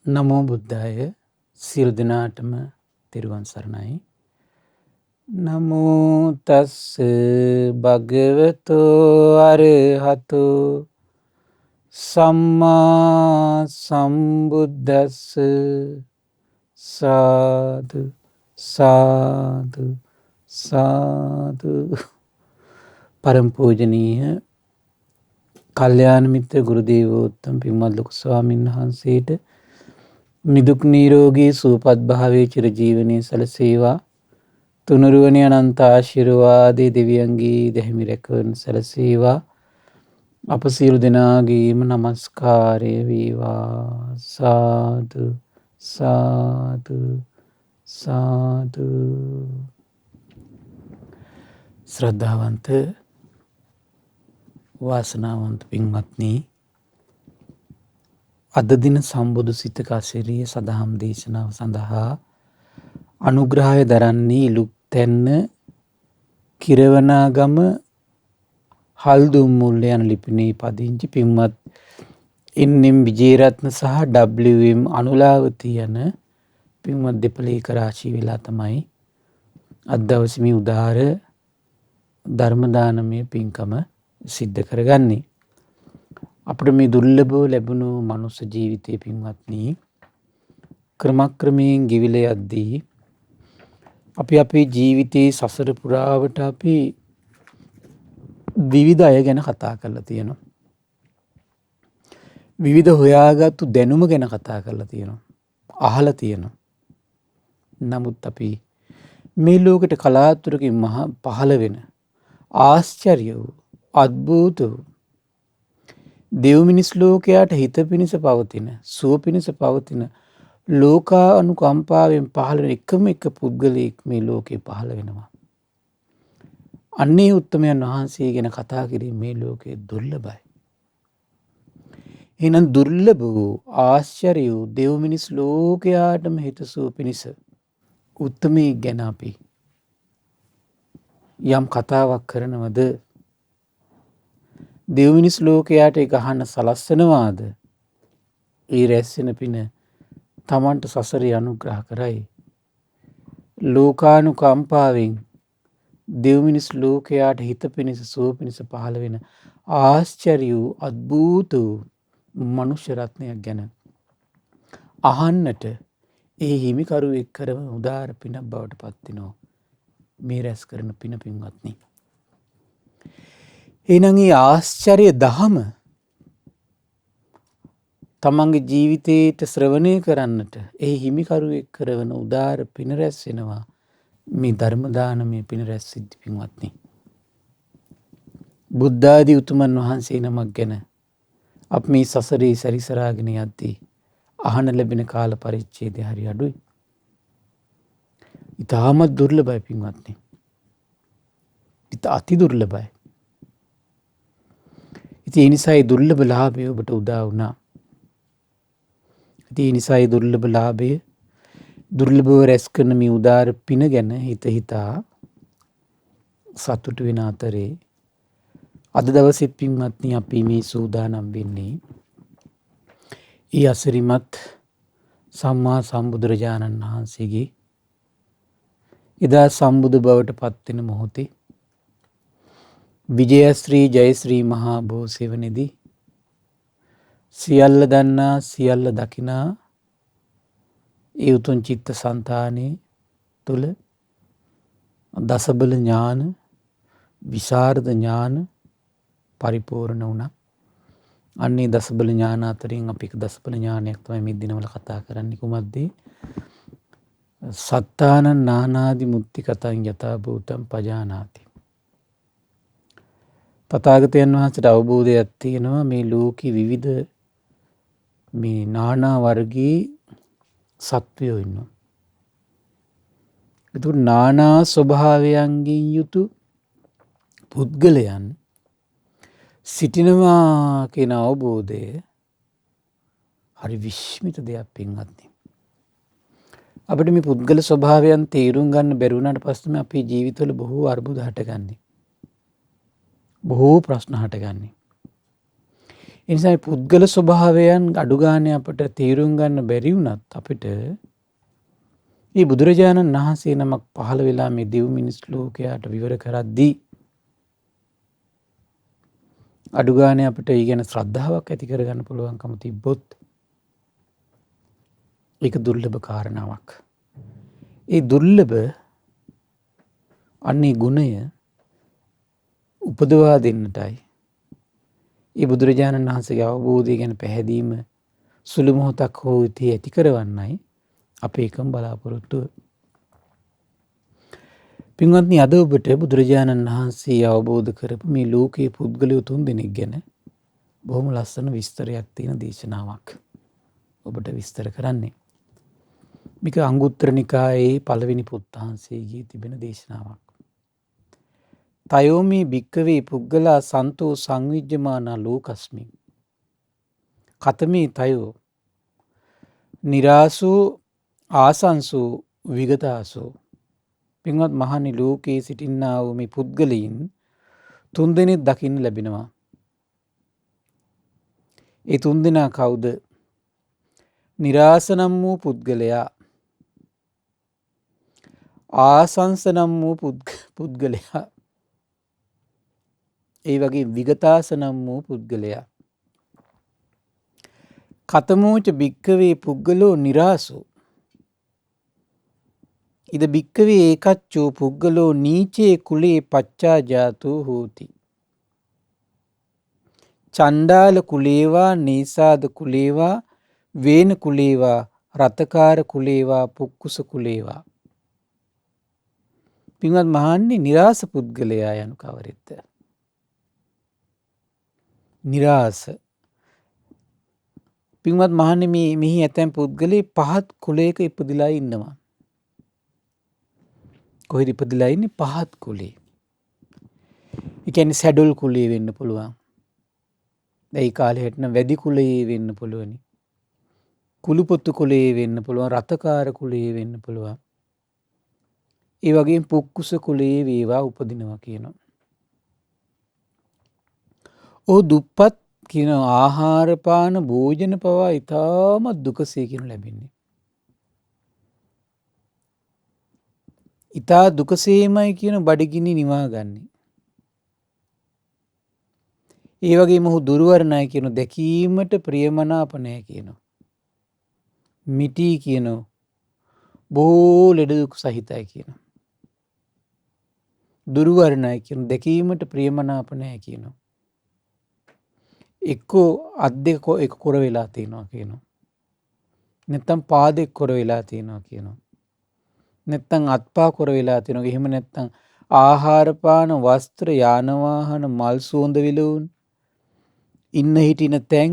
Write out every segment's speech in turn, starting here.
නමෝ බුද්ධාය සියලු දෙනාටම තෙරුවන් සරණයි. නමෝ තස් භගවතෝ අරහතෝ සම්මා සම්බුද්දස්ස සාදු සාදු සාදු. පරම පූජනීය කල්යාණ මිත්‍ර ගුරු දේවෝත්තම පින්වත් ලොකු ස්වාමීන් වහන්සේට නිදුක් නිරෝගී සුවපත් භාවයේ චිරජීවනයේ සැලසේවා. තුනුරුවනේ අනන්ත ආශිර්වාදයේ දෙවියන්ගේ දැහිමි රැකවරණ සැලසේවා. අප සියලු දෙනාගේම নমස්කාරය වේවා. සාදු සාදු සාදු. ශ්‍රද්ධාවන්ත වාසනාවන්ත පින්වත්නි, අද දින සම්බුදු සිතක අසිරිය සදහම් දේශනාව සඳහා අනුග්‍රහය දරන්නේ ලුක්තැන්න කිරවනාගම හල්දුම්මුල්ල යන ලිපිනේ පදිංචි පින්වත් එන්.එම්. විජේරත්න සහ W.M. අනුලාවති යන පින්වත් දෙපළේක රාශී වෙලා තමයි අද දවසේ මේ උදාර ධර්ම දානමය පින්කම සිද්ධ කරගන්නේ. අපිට මේ දුර්ලභව ලැබුණු මනුස්ස ජීවිතයේ පින්වත්නි, ක්‍රමක්‍රමයෙන් ගෙවිල යද්දී අපි අපේ ජීවිතයේ සසර පුරාවට අපි විවිධ අය ගැන කතා කරලා තියෙනවා. විවිධ හොයාගත්තු දැනුම ගැන කතා කරලා තියෙනවා. අහලා තියෙනවා. නමුත් අපි මේ ලෝකෙට කලාතුරකින් පහළ වෙන ආශ්චර්ය වූ අද්භූත වූ දෙව් මිනිස් ලෝකයාට හිත පිණිස පවතින, සුව පිණිස පවතින, ලෝකානුකම්පාවෙන් පහළ වෙන එකම එක පුද්ගලයෙක් මේ ලෝකේ පහළ වෙනවා. අන්නේ උත්තමයන් වහන්සේ ගැන කතා කිරීම මේ ලෝකේ දුර්ලභයි. එහෙනම් දුර්ලභ වූ ආශ්චර්ය වූ දෙව් මිනිස් ලෝකයාටම හිතසුව පිණිස උත්තමයෙක් ගැන අපි යම් කතාවක් කරනවද? දෙව් මිනිස් ලෝකයාට ඒක අහන්න සලස්සනවාද? ඒ රැස්වෙන පින තමන්ට සසරේ අනුග්‍රහ කරයි. ලෝකානුකම්පාවෙන් දෙව් මිනිස් ලෝකයාට හිත පිණිස සුව පිණිස පහළ වෙන ආශ්චර්ය වූ අද්භූත වූ මනුෂ්‍ය රත්නයක් ගැන අහන්නට ඒ හිමිකරුවෙක් කරන උදාර පිනක් බවට පත් වෙනවා මේ රැස් කරන පින පින්වත්නි. එහෙනම් මේ ආශ්චර්ය දහම තමන්ගේ ජීවිතයට ශ්‍රවණය කරන්නට ඒ හිමිකරුවෙක් කරන උදාර පින රැස් වෙනවා මේ ධර්ම දානමය පින රැස් සිද්ධි පින්වත්නි. බුද්ධ ආදී උතුමන් වහන්සේ නමක් ගැන අප මේ සසරේ සැරිසරාගෙන යද්දී අහන ලැබෙන කාල පරිච්ඡේදය හරි අඩුයි. ඉතාමත් දුර්ලභයි පින්වත්නි. අති දුර්ලභයි. ඉතින් ඒ නිසා ඒ දුර්ලභ ලාභය ඔබට උදා වුණා. ඉතින් ඒ නිසා ඒ දුර්ලභ ලාභය දුර්ලභව රැස් කරන මේ උදාර පින ගැන හිතා සතුටු වෙන අතරේ අද දවසේ පින්වත්නි අපි මේ සූදානම් වෙන්නේ ඒ අසිරිමත් සම්මා සම්බුදුරජාණන් වහන්සේගේ එදා සම්බුදු බවට පත් වෙන මොහොතේ විජයශ්‍රී ජයශ්‍රී මහා බෝ සෙවණේදී සියල්ල දන්නා සියල්ල දකිනා ඒ උතුම් චිත්ත සංතානයේ තුල දසබල ඥාන, විශාරද ඥාන පරිපූර්ණ වුණා. අන්නේ දසබල ඥාන අතරින් අපි දසබල ඥානයක් තමයි මේ දිනවල කතා කරන්නේ. කුමක්ද? සත්තානං නානාදි මුත්‍ති කතං යථා භූතං පජානාති. තථාගතයන් වහන්සේට අවබෝධයක් තියෙනවා මේ ලෝකේ විවිධ මේ නානා වර්ගයේ සත්වයෝ ඉන්නවා. ඒක නානා ස්වභාවයන්ගෙන් යුතු පුද්ගලයන් සිටිනවා කියන අවබෝධය හරි විශ්මිත දෙයක් පින්වත්නි. අපිට මේ පුද්ගල ස්වභාවයන් තේරුම් ගන්න බැරි වුණාට පස්සේ අපේ ජීවිතවල බොහෝ අර්බුද හටගන්නේ. බොහෝ ප්‍රශ්න හටගන්නේ. ඒ නිසා පුද්ගල ස්වභාවයන් අඩු ගානේ අපට තේරුම් ගන්න බැරි වුණත් අපිට මේ බුදුරජාණන් වහන්සේ නමක් පහළ වෙලා මේ දෙව් මිනිස් ලෝකයට විවර කරද්දී අඩු ගානේ අපිට ඒ ගැන ශ්‍රද්ධාවක් ඇති කරගන්න පුළුවන්කම තිබ්බොත් ඒක දුර්ලභ කාරණාවක්. ඒ දුර්ලභ අන්නේ ගුණය උපදවා දෙන්නටයි ඒ බුදුරජාණන් වහන්සේගේ අවබෝධය ගැන පැහැදීම සුළු මොහොතක් හෝ ඉති ඇති කරවන්නයි අපේ එකම බලාපොරොත්තුව. පින්වත්නි, අද ඔබට බුදුරජාණන් වහන්සේ අවබෝධ කරපු මේ ලෝකයේ පුද්ගලයෝ 3 දෙනෙක් ගැන බොහොම ලස්සන විස්තරයක් තියෙන දේශනාවක් ඔබට විස්තර කරන්නේ. මේක අංගුත්තර නිකායේ පළවෙනි පුත්තාංශයේ තිබෙන දේශනාවක්. තයෝමි භික්කවේ පුද්ගලා සන්තෝ සංවිජ්ජමානා ලෝකස්මි. කතමේ තයෝ නිරාසෝ ආසංසෝ විගතාසෝ. පින්වත් මහණනි, ලෝකයේ සිටින්නා වූ මේ පුද්ගලයන් 3 දෙනෙක් දකින්න ලැබෙනවා. ඒ 3 දෙනා කවුද? නිරාස නම් වූ පුද්ගලයා, ආසංස නම් වූ පුද්ගලයා, ඒ වගේ විගතාස නම් වූ පුද්ගලයා. කතමෝච භික්කවේ පුද්ගලෝ නිරාසෝ. ඉද භික්කවේ ඒකච්චෝ පුද්ගලෝ නීචේ කුලේ පච්චා ජාතෝ හෝති. චණ්ඩාල කුලේවා නීසාද කුලේවා වේන කුලේවා රතකාර කුලේවා පුක්කුස කුලේවා. පින්වත් මහන්නේ, නිරාස පුද්ගලයා යනු කවරෙක්ද? නිරාස. පින්වත් මහන්නේ, මෙහි ඇතැම් පුද්ගලයේ පහත් කුලයක ඉපදිලා ඉන්නවා. කොහෙද ඉපදිලා ඉන්නේ? පහත් කුලේ. ඒ කියන්නේ සැඩොල් කුලේ වෙන්න පුළුවන්. ඒ කාලේ හිටන වැඩි කුලයේ වෙන්න පුළුවනි. කුළුපොත්තු කුලයේ වෙන්න පුළුවන්. රතකාර කුලයේ වෙන්න පුළුවන්. ඒ වගේම පුක්කුස කුලයේ වේවා උපදිනවා කියනවා. ඕ දුප්පත් කියන ආහාර පාන භෝජන පවා ඉතාමත් දුකසේ කියන ලැබෙන්නේ. ඉතා දුකසේමයි කියන බඩගිනි නිවා ගන්නේ. ඒ වගේම ඔහු දුර්වර්ණයි කියන දැකීමට ප්‍රියමනාප නැහැ කියනවා. මිටි කියනවා. බොහෝ ලෙඩ දුක් සහිතයි කියනවා. දුර්වර්ණයි කියන දැකීමට ප්‍රියමනාප නැහැ කියනවා. එක්කෝ අත් දෙක එක කොර වෙලා තියෙනවා කියනවා. නැත්තම් පාදෙක කොර වෙලා තියෙනවා කියනවා. නැත්තම් අත්පා කොර වෙලා තියෙනවා. එහෙම නැත්තම් ආහාර පාන වස්ත්‍ර යාන වාහන මල් සුවඳ විලවුන් ඉන්න හිටින තැන්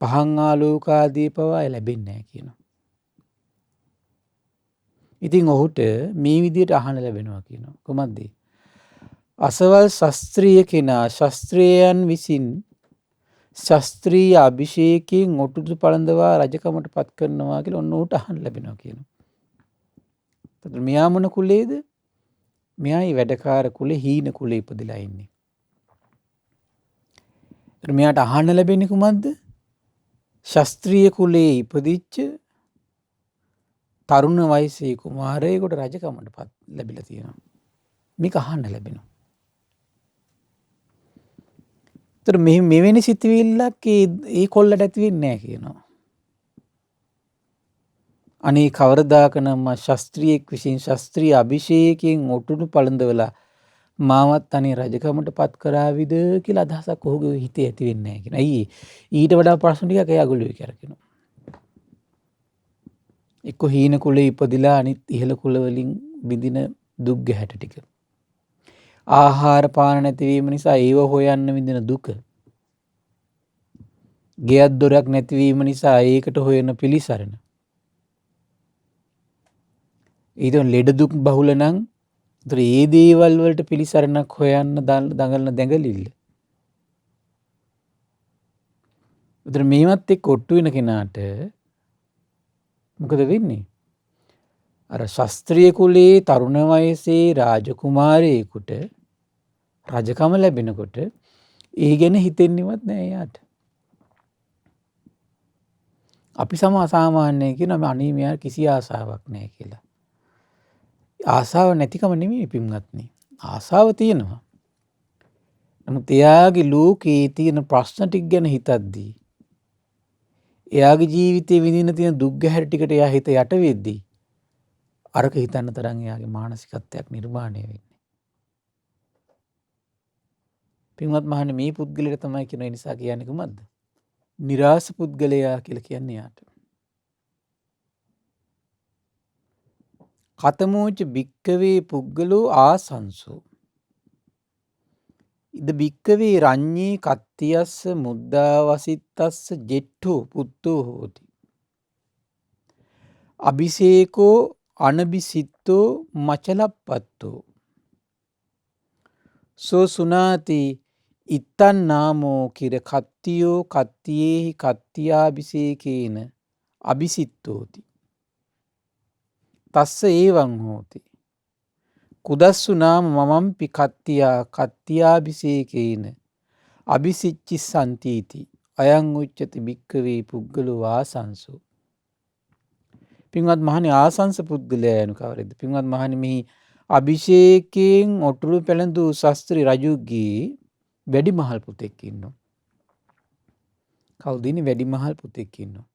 පහන් ආලෝක ආදී පවා ලැබෙන්නේ නැහැ කියනවා. ඉතින් ඔහුට මේ විදිහට අහන්න ලැබෙනවා කියනවා. කොහොමද? අසවල් ශාස්ත්‍රීය කෙනා ශාස්ත්‍රයන් විසින් ශාස්ත්‍රීය අභිෂේකයෙන් ඔටුදු පළඳවා රජකමට පත් කරනවා කියලා ඔන්න ඌට අහන්න ලැබෙනවා කියනවා. එතකොට මෙයා මොන කුලේද? මෙයායි වැඩකාර කුලේ හීන කුලේ ඉපදිලා ඉන්නේ. එතකොට මෙයාට අහන්න ලැබෙන්නේ කුමක්ද? ශාස්ත්‍රීය කුලේ ඉපදිච්ච තරුණ වයසේ කුමාරයෙකුට රජකමට පත් ලැබිලා තියෙනවා. මේක අහන්න ලැබෙනවා. ඒතර මෙවැනි සිතුවිල්ලක් ඒ කොල්ලට ඇති වෙන්නේ නැහැ කියනවා. අනේ කවරදාක නම් ශාස්ත්‍රීයෙක් විසින් ශාස්ත්‍රීය අභිෂේකයෙන් ඔටුනු පළඳවලා මාවත් අනේ රජකමට පත් කරාවිද කියලා අදහසක් ඔහුගේ හිතේ ඇති වෙන්නේ නැහැ කියනවා. අයියේ ඊට වඩා ප්‍රශ්න ටිකක් එයා ගොළුවේ කරකිනවා. එක්ක හීන කුලේ ඉපදිලා අනිත් ඉහළ කුල වලින් විඳින දුක් ගැහැට ටික. ආහාර පාන නැතිවීම නිසා ඒව හොයන්න විඳින දුක. ගෙයක් දොරක් නැතිවීම නිසා ඒකට හොයන පිළිසරණ. ඊට ලෙඩ දුක් බහුල නම් ඒ දේවල් වලට පිළිසරණක් හොයන්න දඟලන දැඟලිල්ල. උතර මේවත් එක්ක ඔට්ටු වෙන කෙනාට මොකද වෙන්නේ? අර ශාස්ත්‍රීය කුලේ තරුණ වයසේ රාජකුමාරයෙකුට රජකම ලැබෙනකොට ඒ ගැන හිතෙන්නේවත් නෑ යාට. අපි අසාමාන්‍යයි කියනවා අනේ මෙයා කිසි ආසාවක් නැහැ කියලා. ආසාව නැතිකම නෙමෙයි පින්වත්නි. ආසාව තියෙනවා. නමුත් එයාගේ ලෝකේ තියෙන ප්‍රශ්න ටික ගැන හිතද්දී එයාගේ ජීවිතේ විඳින තියෙන දුක් ගැහැර ටිකට එයා හිත යට වෙද්දී අරක හිතන්න තරම් එයාගේ මානසිකත්වයක් නිර්මාණය වෙන්නේ. පින්වත් මහන්නේ මේ පුද්ගලයාට තමයි කියන නිසා කියන්නේ කොහොමද? නිරාස පුද්ගලයා කියලා කියන්නේ යාට. කතමෝච භික්කවේ පුද්ගලෝ ආසංසෝ. ඉද භික්කවේ රඤ්ඤේ කත්තියස්ස මුද්දා වසිත්තස්ස ජෙට්ඨෝ පුත්තෝ හෝති. අபிසේකෝ අනබිසිත්තෝ මචලප්පත්තෝ. සෝ සුනාති ඉත්තන් නාමෝ කිර කත්තියෝ කත්තියේහි කත්තියාබිසේකේන අබිසිත්තෝති. තස්ස ඒවං හෝති. කුදස්සු නාම මමම්පි කත්තියා කත්තියාබිසේකේන අබිසිච්චි සන්තීති අයං උච්චති භික්කවේ පුද්ගලෝ ආසංසෝ. පින්වත් මහණේ ආසංස පුද්ගලයා යනු කවරේද? පින්වත් මහණේ මෙහි අභිෂේකයෙන් ඔටුළු පැළඳු ශාස්ත්‍රී රජුගේ වැඩිමහල් පුතෙක් ඉන්නවා. කවුද ඉන්නේ? වැඩිමහල් පුතෙක් ඉන්නවා.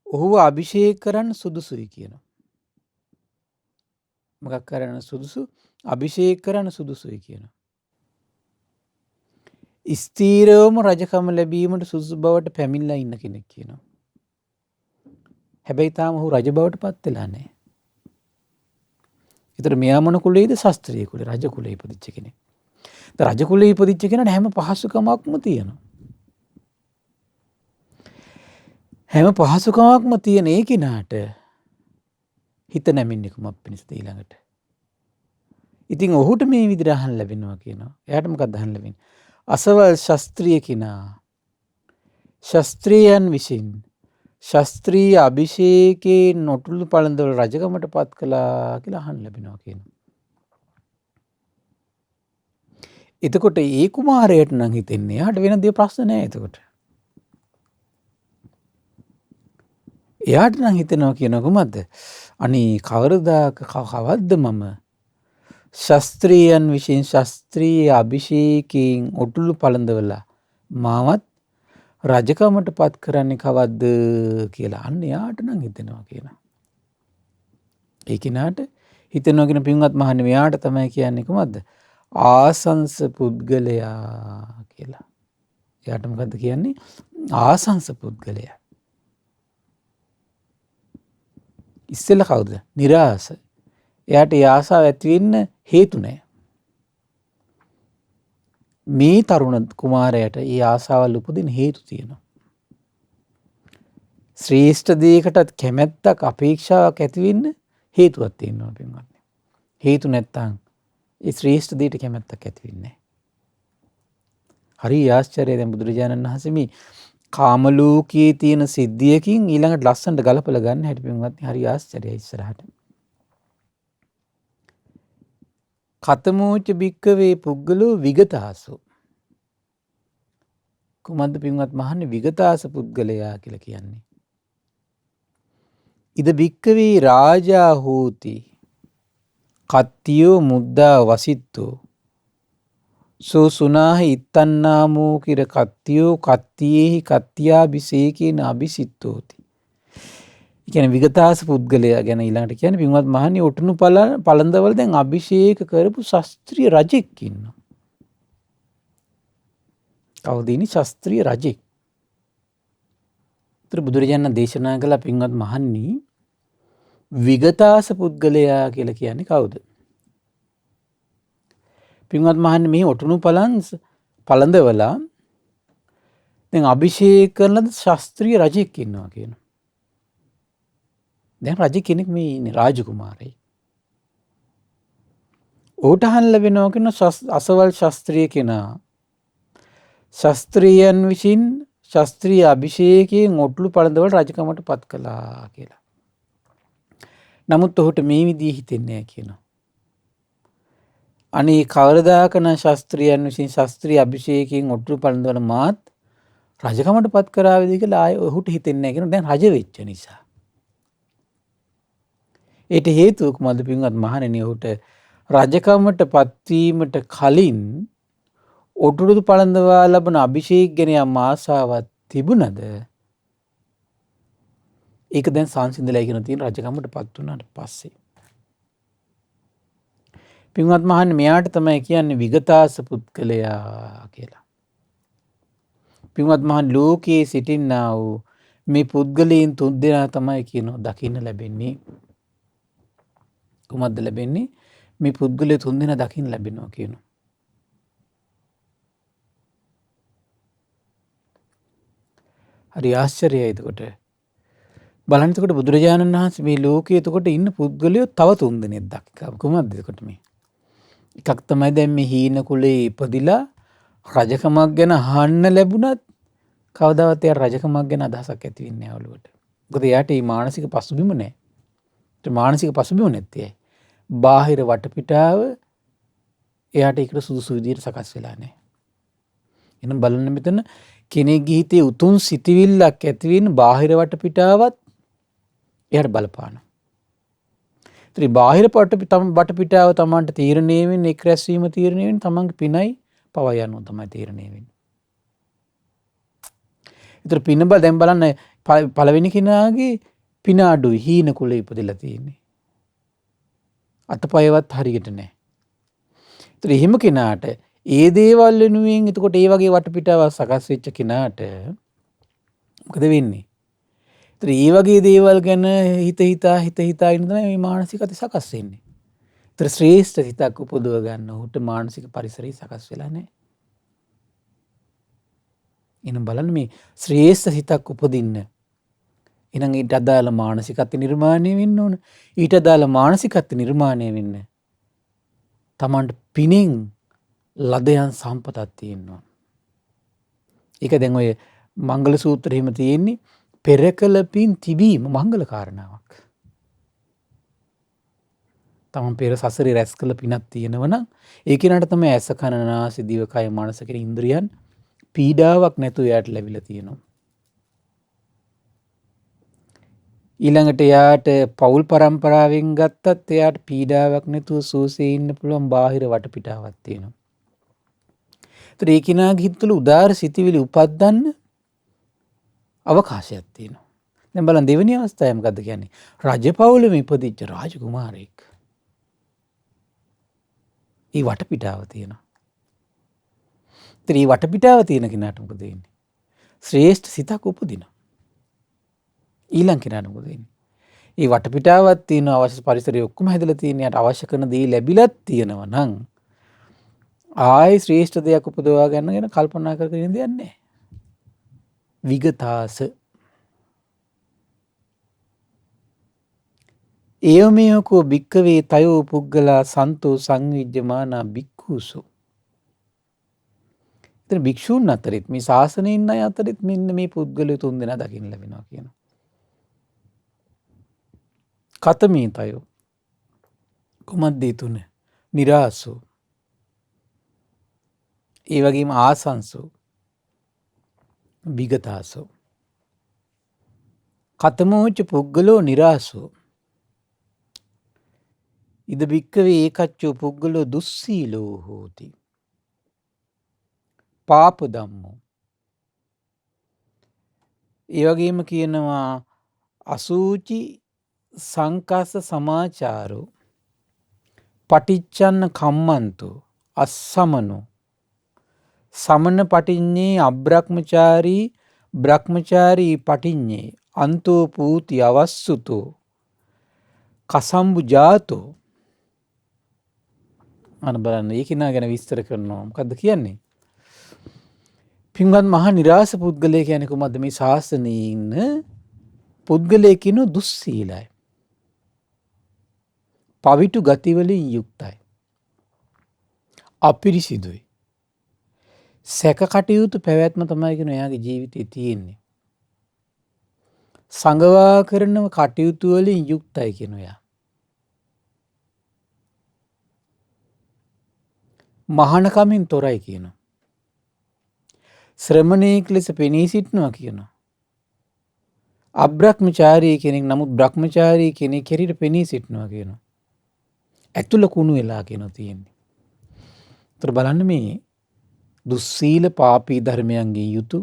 ඔහුව අභිෂේක කරන්න සුදුසුයි කියනවා. මොකක් කරන්න සුදුසු? අභිෂේක කරන්න සුදුසුයි කියනවා. ස්ථීරවම රජකම ලැබීමට සුදුසු බවට පැමිණලා ඉන්න කෙනෙක් කියනවා. හැබැයි තාම ඔහු රජ බවට පත් වෙලා නැහැ. ඒතර මෙයා මොන කුලයේද? ශාස්ත්‍රීය කුලේ, රජ කුලේ ඉපදිච්ච කෙනෙක්. රජ කුලේ ඉපදිච්ච කෙනාට හැම පහසුකමක්ම තියෙනවා. හැම පහසුකමක්ම තියෙන ඒ කෙනාට හිත නැමින්නේ කුමක් පිණිසද ඊළඟට? ඉතින් ඔහුට මේ විදිහට අහන්න ලැබෙනවා කියනවා. එයාට මොකක්ද අහන්න ලැබෙන්නේ? අසවල් ශාස්ත්‍රීය කෙනා ශාස්ත්‍රීයන් විසින් ශාස්ත්‍රීය අභිෂේකේ නොටුළු පළඳවල රජකමට පත් කළා කියලා අහන්න ලැබෙනවා කියනවා. එතකොට ඒ කුමාරයාට නම් හිතෙන්නේ එයාට වෙන දේ ප්‍රශ්න නැහැ එතකොට. එයාට නම් හිතෙනවා කියනවා කොහමද? අනේ කවරදාක කවද්ද මම ශාස්ත්‍රීයන් විසින් ශාස්ත්‍රීය අභිෂේකයෙන් ඔටුළු පළඳවලා මාවත් රජකමට පත් කරන්නේ කවද්ද කියලා අන්න එයාට නම් හිතෙනවා කියනවා. ඒ කෙනාට හිතෙනවා කියන පින්වත් මහන්නේ මෙයාට තමයි කියන්නේ කොහමද? ආසංස පුද්ගලයා කියලා. එයාට මොකද්ද කියන්නේ? ආසංස පුද්ගලයා. ඉස්සෙල්ලා කවුද? නිරාස. එයාට ඒ ආසාව ඇති වෙන්න හේතු නැහැ. මේ තරුණ කුමාරයාට ඒ ආසාවල් උපදින හේතු තියෙනවා. ශ්‍රේෂ්ඨ දෙයකටත් කැමැත්තක් අපේක්ෂාවක් ඇති වෙන්න හේතුවක් තියෙනවා පින්වත්නි. හේතු නැත්තම් ඒ ශ්‍රේෂ්ඨ දෙයට කැමැත්තක් ඇති වෙන්නේ නැහැ. හරි ආශ්චර්යයි. දැන් බුදුරජාණන් වහන්සේ මේ කාම ලෝකයේ තියෙන සිද්ධියකින් ඊළඟට ලස්සනට ගලපලා ගන්න හැටි පින්වත්නි හරි ආශ්චර්යයි ඉස්සරහට. කතමෝච භික්කවේ පුද්ගලෝ විගතාසෝ. කුමද්ද පින්වත් මහන්නේ විගතාස පුද්ගලයා කියලා කියන්නේ? ඉද භික්කවේ රාජා හෝති කත්තියෝ මුද්දා වසිත්තෝ සෝ සුනාහි ඉත්තන්නාමෝ කිර කත්තියෝ කත්තියේහි කත්තියාබිසේකේන අබිසිත්තෝති. කියන්නේ විගතාස පුද්ගලයා ගැන ඊළඟට කියන්නේ පින්වත් මහන්නේ ඔටුනු පළඳවල දැන් අභිෂේක කරපු ශාස්ත්‍රීය රජෙක් ඉන්නවා. කවුද ඉන්නේ? ශාස්ත්‍රීය රජෙක්. ඒතර බුදුරජාණන් දේශනා කළ පින්වත් මහන්නේ විගතාස පුද්ගලයා කියලා කියන්නේ කවුද? පින්වත් මහන්නේ මේ ඔටුනු පළඳවලා දැන් අභිෂේක කරන ශාස්ත්‍රීය රජෙක් ඉන්නවා කියනවා. දැන් රජ කෙනෙක් මේ ඉන්නේ රාජකුමාරයෙක්. ඔහුට අහන්න ලැබෙනවා කියන අසවල් ශාස්ත්‍රීය කෙනා ශාස්ත්‍රීයන් විසින් ශාස්ත්‍රීය අභිෂේකයෙන් ඔටුළු පළඳවල රජකමට පත් කළා කියලා. නමුත් ඔහුට මේ විදිහ හිතෙන්නේ නැහැ කියනවා. අනේ කවරදාක නම් ශාස්ත්‍රීයන් විසින් ශාස්ත්‍රීය අභිෂේකයෙන් ඔටුළු පළඳවල මාත් රජකමට පත් කරාවේද කියලා ආයෙ ඔහුට හිතෙන්නේ නැහැ කියන දැන් රජ වෙච්ච නිසා. ඒට හේතුව කුමක්ද පින්වත් මහණෙනි ඔහුට රජකමට පත්වීමට කලින් ඔටුඩු පළඳවා ලබන අභිෂේක ගැන යම් ආසාවක් තිබුණද ඒක දැන් සංසිඳලා කියන තියෙන රජකමට පත් වුණාට පස්සේ. පින්වත් මහණෙනි මෙයාට තමයි කියන්නේ විගතාස පුද්ගලයා කියලා. පින්වත් මහණෙනි ලෝකයේ සිටින්නා වූ මේ පුද්ගලයන් තුන්දෙනා තමයි කියනවා දකින්න ලැබෙන්නේ. කුමක්ද ලැබෙන්නේ? මේ පුද්ගලයන් තුන්දෙනා දකින්න ලැබෙනවා කියනවා. හරි ආශ්චර්යයි එතකොට. බලන්න එතකොට බුදුරජාණන් වහන්සේ මේ ලෝකයේ එතකොට ඉන්න පුද්ගලයෝ තව තුන්දෙනෙක් දක්කා. කුමක්ද එතකොට මේ? එකක් තමයි දැන් මේ හීන කුලේ ඉපදිලා රජකමක් ගැන අහන්න ලැබුණත් කවදාවත් එයා රජකමක් ගැන අදහසක් ඇති වෙන්නේ නැහැ ඔළුවට. මොකද එයාට මේ මානසික පසුබිම නැහැ. ඒ මානසික පසුබිම නැත්තේ. බාහිර වටපිටාව එයාට ඒකට සුදුසු විදිහට සකස් වෙලා නැහැ. එහෙනම් බලන්න මෙතන කෙනෙක්ගේ හිතේ උතුම් සිතිවිල්ලක් ඇති වෙන බාහිර වටපිටාවත් එයාට බලපානවා. ඉතින් බාහිර වටපිටාව තමන්ට තීරණය වෙන්නේ එක් රැස්වීම තීරණය වෙන්නේ තමන්ගේ පිනයි පවයි යනවා තමයි තීරණය වෙන්නේ. ඉතින් පින බල දැන් බලන්න පළවෙනි කෙනාගේ පින අඩුයි හීන කුලේ ඉපදලා තියෙන්නේ. අතපයවත් හරියට නැහැ. ඉතින් එහෙම කෙනාට ඒ දේවල් වෙනුවෙන් එතකොට ඒ වගේ වටපිටාවක් සකස් වෙච්ච කෙනාට මොකද වෙන්නේ? ඉතින් ඒ වගේ දේවල් ගැන හිත හිතා ඉන්න තමයි මේ මානසිකත සකස් වෙන්නේ. ඉතින් ශ්‍රේෂ්ඨ හිතක් උපදව ගන්න උට මානසික පරිසරය සකස් වෙලා නැහැ. එහෙනම් බලන්න මේ ශ්‍රේෂ්ඨ හිතක් උපදින්න එහෙනම් ඊට අදාළ මානසිකත්ව නිර්මාණය වෙන්න ඕන. ඊට අදාළ මානසිකත්ව නිර්මාණය වෙන්න තමන්ට පිනෙන් ලදයන් සම්පතක් තියෙනවා. ඒක දැන් ඔය මංගල සූත්‍රෙහිම තියෙන්නේ පෙරකල පින් තිබීම මංගල කාරණාවක්. තමන් පෙර සසරේ රැස් කළ පිනක් තියෙනවා නම් ඒ කෙනාට තමයි ඇස කන නාසය දිව කය මනස කියන ඉන්ද්‍රියන් පීඩාවක් නැතුව එයාට ලැබිලා තියෙනවා. ඊළඟට එයාට පෞල් පරම්පරාවෙන් ගත්තත් එයාට පීඩාවක් නැතුව සුවසේ ඉන්න පුළුවන් බාහිර වටපිටාවක් තියෙනවා. ඒතර ඒ කෙනාගේ හිත තුළ උදාර සිතිවිලි උපද්දන්න අවකාශයක් තියෙනවා. දැන් බලන්න දෙවෙනි අවස්ථාව මොකද්ද කියන්නේ? රජපෞලෙම ඉපදිච්ච රාජකුමාරයෙක්. ඒ වටපිටාව තියෙනවා. ඒතර මේ වටපිටාව තියෙන කෙනාට මොකද වෙන්නේ? ශ්‍රේෂ්ඨ සිතක් උපදිනවා. ඊළඟ කෙනාට මොකද වෙන්නේ? මේ වටපිටාවක් තියෙන අවශ්‍ය පරිසරය ඔක්කොම හැදලා තියෙන යට අවශ්‍ය කරන දේ ලැබිලත් තියෙනවා නම් ආයි ශ්‍රේෂ්ඨ දෙයක් උපදවා ගන්න ගැන කල්පනා කරගෙන ඉන්න දෙයක් නැහැ. විගතාස ඒවමයකෝ භික්කවේ තයෝ පුද්ගලා සන්තෝ සංවිජ්ජමානා භික්ඛූසු. ඉතින් භික්ෂූන් අතරෙත් මේ ශාසනයේ ඉන්න අය අතරෙත් මෙන්න මේ පුද්ගලයෝ තුන්දෙනා දකින්න ලැබෙනවා කියනවා. කතමේ තයෝ කුමද්ද ඒ තුන? නිරාසෝ ඒ වගේම ආසංසෝ විගතාසෝ. කතමෝච පුද්ගලෝ නිරාසෝ ඉද භික්කවේ ඒකච්චෝ පුද්ගලෝ දුස්සීලෝ හෝති. පාප ධම්මෝ. ඒ වගේම කියනවා අසූචි සංකස්ස සමාචාරෝ පටිච්චන්න කම්මන්තෝ අස්සමනෝ සමන පටිඤ්ඤේ අබ්‍රහ්මචාරී බ්‍රහ්මචාරී පටිඤ්ඤේ අන්තෝ පූති අවස්සුතෝ කසම්බු ජාතෝ. අන බලන්න ඒ කෙනා ගැන විස්තර කරනවා. මොකද්ද කියන්නේ? පින්වත් මහා නිරාස පුද්ගලයා කියන්නේ කොහොමද? මේ ශාසනයේ ඉන්න පුද්ගලයා කියන දුස්සීලයි. පවිතු ගති වලින් යුක්තයි. අපිරිසිදුයි. සැක කටයුතු පැවැත්ම තමයි කියන එයාගේ ජීවිතේ තියෙන්නේ. සංගවා කරන කටයුතු වලින් යුක්තයි කියන එයා. මහානකමින් තොරයි කියනවා. ශ්‍රමණයෙක් ලෙස පෙනී සිටිනවා කියනවා. අබ්‍රහ්මචාරී කෙනෙක් නමුත් බ්‍රහ්මචාරී කෙනෙක් හැටියට පෙනී සිටිනවා කියනවා. ඇතුළ කුණු වෙලා කියනවා තියෙන්නේ. ඒතර බලන්න මේ දුස්සීල පාපී ධර්මයන්ගේ යුතු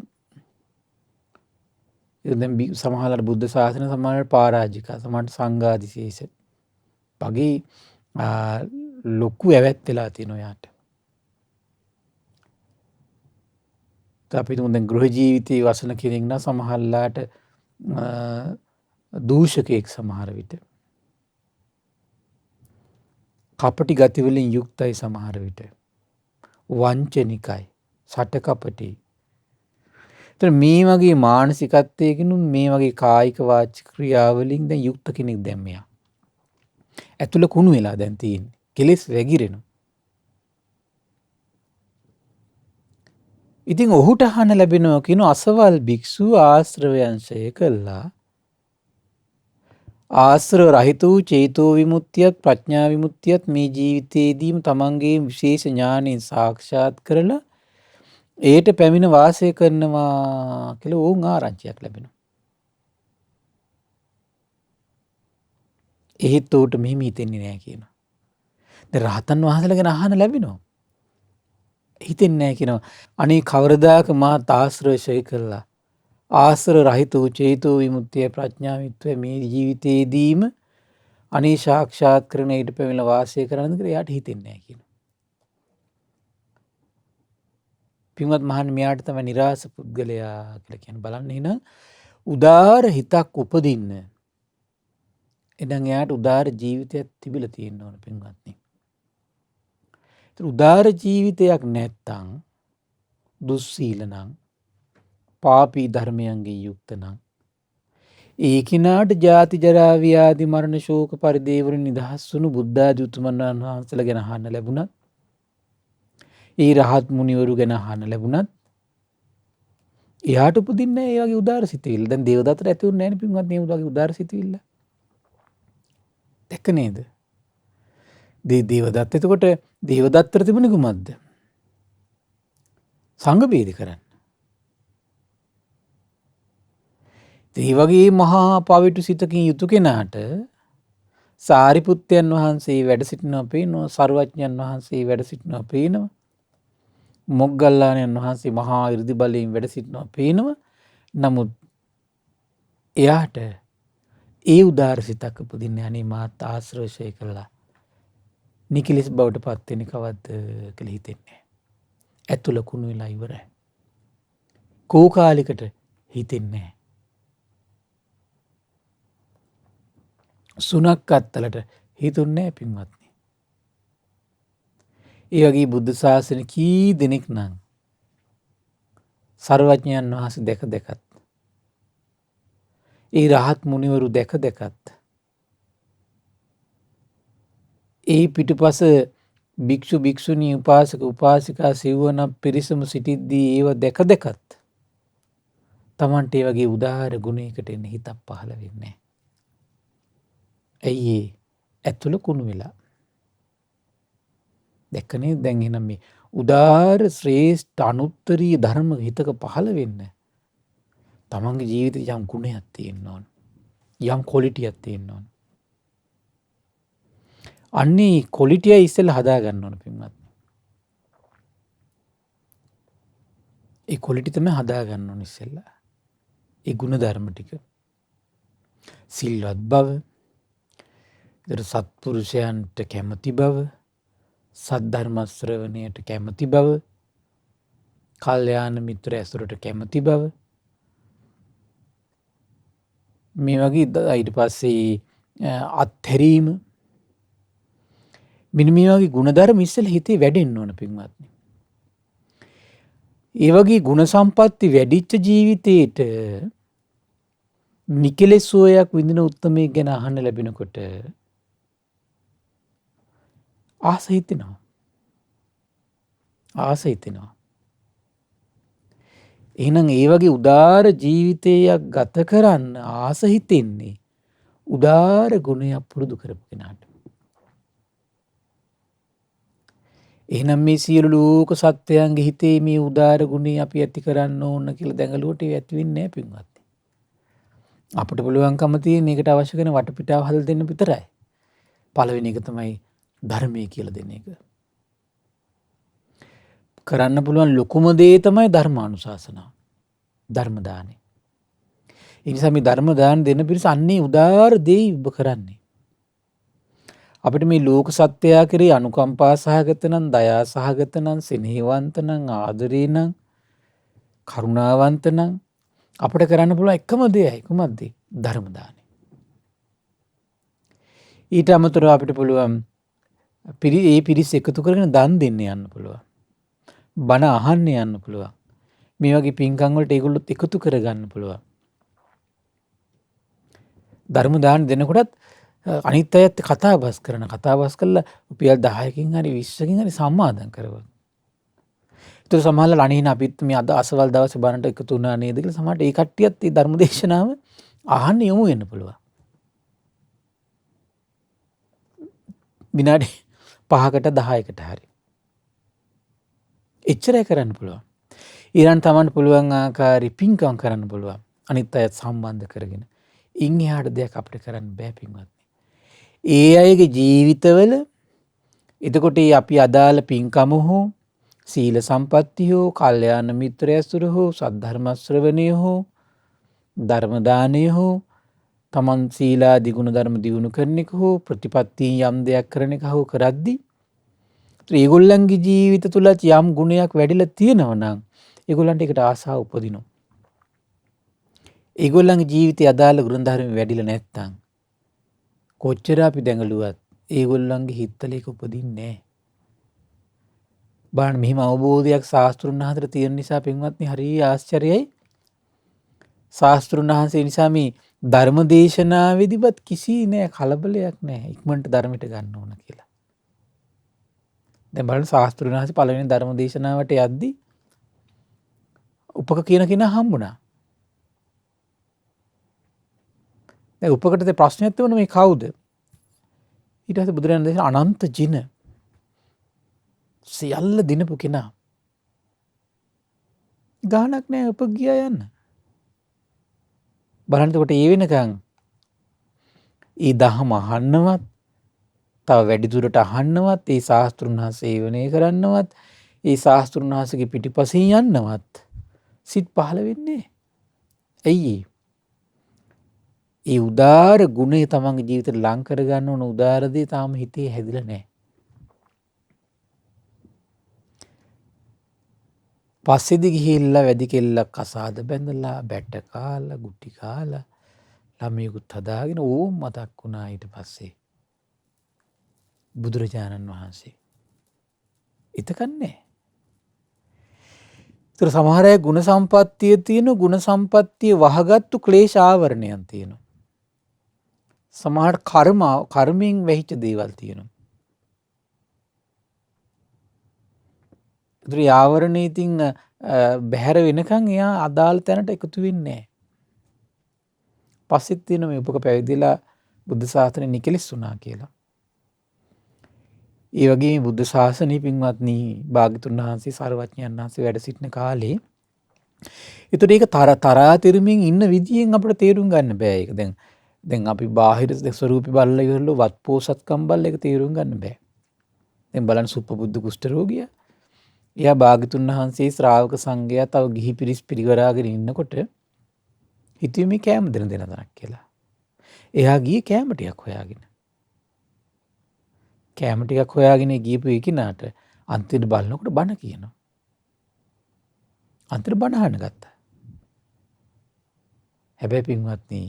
දැන් සමහරවල් බුද්ධ ශාසන සමහරවල් පරාජික සමහරට සංඝාදිශේෂ වගේ ලොකු ඇවැත් වෙලා තියෙනවා යාට. අපි දැන් ගෘහ ජීවිතයේ වසන කෙනෙක් නම් සමහරලාට දූෂකයෙක් සමහර විට. කපටි ගති වලින් යුක්තයි සමහර විට. වංචනිකයි, සටකපටි. ඒතර මේ වගේ මානසිකත්වයකින් මේ වගේ කායික වාචික ක්‍රියාවලින් දැන් යුක්ත කෙනෙක් දැන් මෙයා. ඇතුළ කුණු වෙලා දැන් තියෙන්නේ. කෙලෙස් වැగిරෙනවා. ඉතින් ඔහුට අහන්න ලැබෙනවා කියන අසවල් භික්ෂුව ආශ්‍රවයන්ශය කළා. ආශ්‍රව රහිත වූ චේතෝ විමුක්තියත් ප්‍රඥා විමුක්තියත් මේ ජීවිතයේදීම තමන්ගේ විශේෂ ඥාණයෙන් සාක්ෂාත් කරලා ඒට පැමිණ වාසය කරනවා කියලා ඕන් ආරංචියක් ලැබෙනවා. එහෙත් ඌට මෙහෙම හිතෙන්නේ නැහැ කියනවා. දැන් රහතන් වහන්සේලා ගැන අහන්න ලැබෙනවා. හිතෙන්නේ නැහැ කියනවා. අනේ කවරදාක මා ආශ්‍රයශය කළා. ආශ්‍රව රහිත වූ චේතෝ විමුක්තිය ප්‍රඥා විමුක්තිය මේ ජීවිතයේදීම අනේ සාක්ෂාත් කරන ඊට පැමිණ වාසය කරන්නද කියලා එයාට හිතෙන්නේ නැහැ කියනවා. පින්වත් මහන් මෙයාට තමයි නිරාස පුද්ගලයා කියලා කියන බලන්න එහෙනම් උදාර හිතක් උපදින්න එදන් එයාට උදාර ජීවිතයක් තිබිලා තියෙන්න ඕන පින්වත්නි. උදාර ජීවිතයක් නැත්තම් දුස්සීල නම් පාපී ධර්මයන්ගේ යුක්ත නම් ඒ කිනාට ජාති ජරා ව්‍යාධි මරණ ශෝක පරිදේව වලින් නිදහස් වුණු බුද්ධ ආදී උතුමන් වහන්සේලා ගැන අහන්න ලැබුණත් ඒ රහත් මුනිවරු ගැන අහන්න ලැබුණත් එයාට උපදින්නේ ඒ වගේ උදාර සිතුවිල්ල. දැන් දේවදත්තට ඇති වුණේ නැහැ නේ පින්වත් මේ වගේ උදාර සිතුවිල්ල. දැක්ක නේද? දේවදත්ත එතකොට දේවදත්තට තිබුණේ කුමක්ද? සංඝ බේද කරන්න. ඒ වගේ මහා පවිතු සිතකින් යුතු කෙනාට සාරිපුත්තයන් වහන්සේ වැඩ සිටිනවා පේනවා, සර්වඥයන් වහන්සේ වැඩ සිටිනවා පේනවා, මොග්ගල්ලාණන් වහන්සේ මහා 이르දි බලයෙන් වැඩ සිටිනවා පේනවා. නමුත් එයාට ඒ උදාර සිතක් උපදින්නේ අනේ මාත් ආශ්‍රයශය කළා. නිකිලිස් බවට පත් වෙන්නේ කවද්ද කියලා හිතෙන්නේ. ඇතුළ කුණු වෙලා ඉවරයි. කෝකාලිකට හිතෙන්නේ. සුනක් අත්තලට හිතුන්නේ පින්වත්නි. ඒ වගේ බුද්ධ ශාසන කී දෙනෙක් නම් සර්වඥයන් වහන්සේ දැක දැකත් ඒ රහත් මුනිවරු දැක දැකත් ඒ පිටුපස භික්ෂු භික්ෂුණී උපාසක උපාසිකා සිව්වන පිරිසම සිටිද්දී ඒව දැක දැකත් තමන්ට ඒ වගේ උදාාර ගුණයකට එන්න හිතක් පහළ වෙන්නේ. ඇයි ඇතුළ කුණු වෙලා. දැක්කනේ දැන් එහෙනම් මේ උදාාර ශ්‍රේෂ්ඨ අනුත්තරීය ධර්ම හිතක පහළ වෙන්න තමන්ගේ ජීවිතේ යම් ගුණයක් තියෙන්න ඕන. යම් ක්වොලිටියක් තියෙන්න ඕන. අන්නේ ක්වොලිටිය ඉස්සෙල්ලා හදා ගන්න ඕන පින්වත්. ඒ ක්වොලිටි තමයි හදා ගන්න ඕන ඉස්සෙල්ලා. ඒ ගුණ ධර්ම ටික. සිල්වත් බව, සත්පුරුෂයන්ට කැමති බව, සද්ධර්ම ශ්‍රවණයට කැමති බව, කල්යාණ මිත්‍ර ඇසුරට කැමති බව. මේ වගේ ඊට පස්සේ අත්හැරීම මෙන්න මේ වගේ ගුණධර්ම ඉස්සෙල්ලා හිතේ වැඩෙන්න ඕන පින්වත්නි. ඒ වගේ ගුණ සම්පatti වැඩිච්ච ජීවිතේට නිකලෙස් සෝයක් විඳින උත්මයෙක් ගැන අහන්න ලැබෙනකොට ආස හිතෙනවා. ආස හිතෙනවා. එහෙනම් ඒ වගේ උදාර ජීවිතයක් ගත කරන්න ආස හිතෙන්නේ උදාර ගුණයක් පුරුදු කරපු කෙනාට. එහෙනම් මේ සියලු ලෝක සත්වයන්ගේ හිතේ මේ උදාර ගුණය අපි ඇති කරන්න ඕන කියලා දැඟලුවට ඇති වෙන්නේ නැහැ පින්වත්නි. අපිට පුළුවන්කම තියෙන එකට අවශ්‍ය කරන වටපිටාව හදලා දෙන්න විතරයි. පළවෙනි එක තමයි ධර්මයේ කියලා දෙන එක. කරන්න පුළුවන් ලොකුම දේ තමයි ධර්මානුශාසනාව. ධර්ම දානය. ඒ නිසා මේ ධර්ම දාන දෙන පිරිස අන්නේ උදාාර දේ ඔබ කරන්නේ. අපිට මේ ලෝක සත්‍යය කෙරේ අනුකම්පා සහගත නම්, දයා සහගත නම්, සෙනෙහවන්ත නම්, ආදරේ නම්, කරුණාවන්ත නම් අපිට කරන්න පුළුවන් එකම දෙයයි කුමක්ද? ධර්ම දානය. ඊට අමතරව අපිට පුළුවන් ඒ පිරිස එකතු කරගෙන දන් දෙන්න යන්න පුළුවන්. බණ අහන්න යන්න පුළුවන්. මේ වගේ පින්කම් වලට ඒගොල්ලොත් එකතු කරගන්න පුළුවන්. ධර්ම දාන දෙනකොටත් අනිත් අයත් කතාබස් කරලා රුපියල් 10කින් හරි 20කින් හරි සම්මාදම් කරවන. ඒතර සමහරවල් අනේන අපිත් මේ අද අසවල් දවසේ බණට එකතු වුණා නේද කියලා සමහරට ඒ කට්ටියත් මේ ධර්ම දේශනාව අහන්න යමු වෙන්න පුළුවන්. විනාඩි 5කට 10කට හරි. එච්චරයි කරන්න පුළුවන්. ඊළඟ තමන්ට පුළුවන් ආකාරي පින්කම් කරන්න පුළුවන්. අනිත් අයත් සම්බන්ධ කරගෙන. ඉන් එහාට දෙයක් අපිට කරන්න බෑ පින්වත්නි. ඒ අයගේ ජීවිතවල එතකොට අපි අදාළ පින්කම හෝ සීල සම්පත්තිය හෝ කල්යාණ මිත්‍ර ඇසුර හෝ සද්ධර්ම ශ්‍රවණය හෝ ධර්ම දානය හෝ තමන් සීලාදී ගුණ ධර්ම දියුණු කරන එක හෝ ප්‍රතිපත්තියෙන් යම් දෙයක් කරන එක හෝ කරද්දී ඒගොල්ලන්ගේ ජීවිත තුල යම් ගුණයක් වැඩිලා තියෙනවා නම් ඒගොල්ලන්ට ඒකට ආසාව උපදිනවා. ඒගොල්ලන්ගේ ජීවිතය අදාළ ගුණ ධර්ම වැඩිලා නැත්තම් කොච්චර අපි දැඟලුවත් ඒගොල්ලන්ගේ හිතවල ඒක උපදින්නේ නැහැ. බලන්න මෙහිම අවබෝධයක් ශාස්ත්‍රුන් වහන්සේට තියෙන නිසා පින්වත්නි හරිය ආශ්චර්යයි. ශාස්ත්‍රුන් වහන්සේ නිසා මේ ධර්ම දේශනාවේදීවත් කිසි නෑ කලබලයක් නෑ ඉක්මනට ධර්මයට ගන්න ඕන කියලා. දැන් බලන්න ශාස්ත්‍රුන් වහන්සේ පළවෙනි ධර්ම දේශනාවට යද්දී උපක කියන කෙනා හම්බුණා. දැන් උපකට ප්‍රශ්නයක් තිබුණා මේ කවුද? ඊට පස්සේ බුදුරජාණන් වහන්සේ අනන්ත ජින සියල්ල දිනපු කෙනා. ගානක් නෑ උපක ගියා යන්න. බලන්නකොට ඒ වෙනකන් ඒ දහම අහන්නවත් තව වැඩි දුරට අහන්නවත් ඒ ශාස්ත්‍රුන් වහන්සේ සේවනය කරන්නවත් ඒ ශාස්ත්‍රුන් වහන්සේගේ පිටිපසින් යන්නවත් සිත් පහළ වෙන්නේ. ඇයි ඒ උදාර ගුණය තමන්ගේ ජීවිතේට ලං කරගන්න ඕන උදාර දේ තාම හිතේ හැදිලා නැහැ. පස්සේදී ගිහිල්ලා වැඩි කෙල්ලක් කසාද බැඳලා බැට කාලා ගුටි කාලා ළමයෙකුත් හදාගෙන ඕම් මතක් වුණා ඊට පස්සේ බුදුරජාණන් වහන්සේ. එතකන්නේ. ඒතර සමහර අය ගුණ සම්පත්තිය තියෙන ගුණ සම්පත්තිය වහගත්තු ක්ලේශ ආවරණයන් තියෙනවා. සමහර කර්මයෙන් වෙහිච්ච දේවල් තියෙනවා. ඒතර ආවරණේ ඉතින් බැහැර වෙනකන් එයා අදාළ තැනට එකතු වෙන්නේ නැහැ. පස්සෙත් තියෙන මේ උපක පැවිදිලා බුද්ධ ශාසනය නිකලස් වුණා කියලා. ඒ වගේ බුද්ධ ශාසනය පින්වත්නි භාග්‍යතුන් වහන්සේ සර්වඥයන් වහන්සේ වැඩ සිටින කාලේ ඒතර ඒක තරාතිරමින් ඉන්න විදියෙන් අපිට තේරුම් ගන්න බෑ. ඒක දැන් අපි බාහිර ස්වරූපي බලලා ඉවරලා වත් පෝසත්කම් බලලා ඒක තේරුම් ගන්න බෑ. දැන් බලන්න සුප්පබුද්ධ කුෂ්ඨ රෝගියා. එයා භාග්‍යතුන් වහන්සේ ශ්‍රාවක සංඝයා තව ගිහි පිරිස් පිරිවරාගෙන ඉන්නකොට හිතුවේ මේ කෑම දෙන තැනක් කියලා. එයා ගියේ කෑම ටිකක් හොයාගෙන. කෑම ටිකක් හොයාගෙන ගියපු එකිනාට අන්තිමට බලනකොට බණ කියනවා. අන්තිමට බණ අහන්න ගත්තා. හැබැයි පින්වත්නි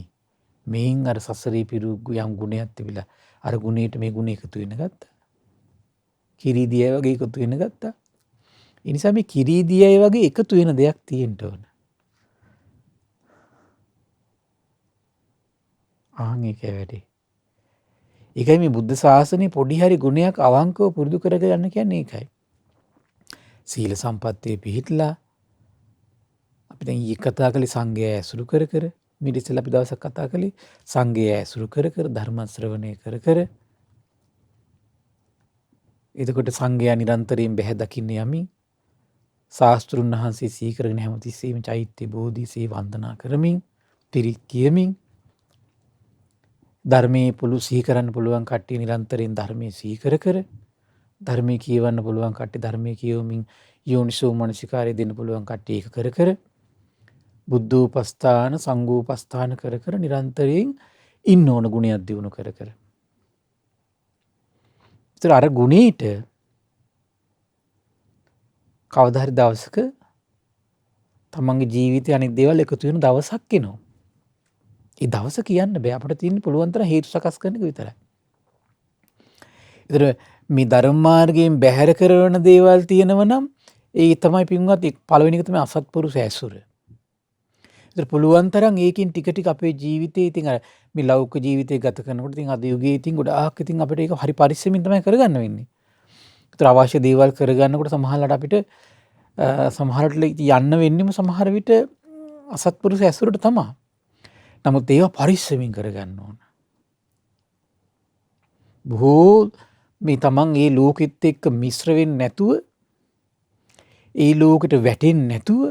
මේන් අර සසරේ පිරු යම් ගුණයක් තිබිලා අර ගුණයට මේ ගුණ එකතු වෙන ගත්තා. කිරිදියයි වගේ එකතු වෙන ගත්තා. ඒ නිසා මේ කිරිදියයි වගේ එකතු වෙන දෙයක් තියෙන්න ඕන. ඒකයි වැඩි. ඒකයි මේ බුද්ධ ශාසනයේ පොඩි හරි ගුණයක් අවංකව පුරුදු කරගන්න කියන්නේ ඒකයි. සීල සම්පත්තිය පිහිටලා අපි දැන් ඊ කතා කළේ සංඝය ඇසුරු කර කර මේ ඉතින් අපි දවසක් කතා කළේ සංඝය ඇසුරු කර කර ධර්ම ශ්‍රවණය කර කර එතකොට සංඝයා නිරන්තරයෙන් බැහැ දකින්න යමින් ශාස්ත්‍රුන් වහන්සේ සිහි කරගෙන හැමතිස්සෙම චෛත්‍ය බෝධිසේ වන්දනා කරමින් පිරිත් කියමින් ධර්මයේ සිහි කරන්න පුළුවන් කට්ටිය නිරන්තරයෙන් ධර්මයේ සිහි කර කර ධර්මයේ කියවන්න පුළුවන් කට්ටිය ධර්මයේ කියවමින් යෝනිසෝ මනසිකාරය දෙන්න පුළුවන් කට්ටිය ඒක කර කර බුද්ධෝපස්ථාන සංඝෝපස්ථාන කර කර නිරන්තරයෙන් ඉන්න ඕන ගුණයක් දියුණු කර කර. ඒතර අර ගුණීට කවදා හරි දවසක තමන්ගේ ජීවිතයේ අනිත් දේවල් එකතු වෙන දවසක් එනවා. ඒ දවස කියන්න බෑ. අපිට තියෙන පුළුවන් තරම් හේතු සකස් කරන එක විතරයි. ඒතර මේ ධර්ම මාර්ගයෙන් බැහැර කරන දේවල් තියෙනව නම් ඒ තමයි පින්වත් පළවෙනි එක තමයි අසත්පුරුෂ ඇසුර. ඒතර පුළුවන් තරම් ඒකෙන් ටික ටික අපේ ජීවිතේ ඉතින් අර මේ ලෞකික ජීවිතේ ගත කරනකොට ඉතින් අද යුගයේ ඉතින් ගොඩාක් ඉතින් අපිට ඒක හරි පරිස්සමින් තමයි කරගන්න වෙන්නේ. ඒතර අවශ්‍ය දේවල් කරගන්නකොට සමහරවිට අපිට සමහරවිට යන්න වෙන්නෙම සමහර විට අසත්පුරුෂ ඇසුරට තමයි. නමුත් ඒවා පරිස්සමින් කරගන්න ඕන. බොහෝ මේ තමන් ඒ ලෝකෙත් එක්ක මිශ්‍ර වෙන්නේ නැතුව ඒ ලෝකෙට වැටෙන්නේ නැතුව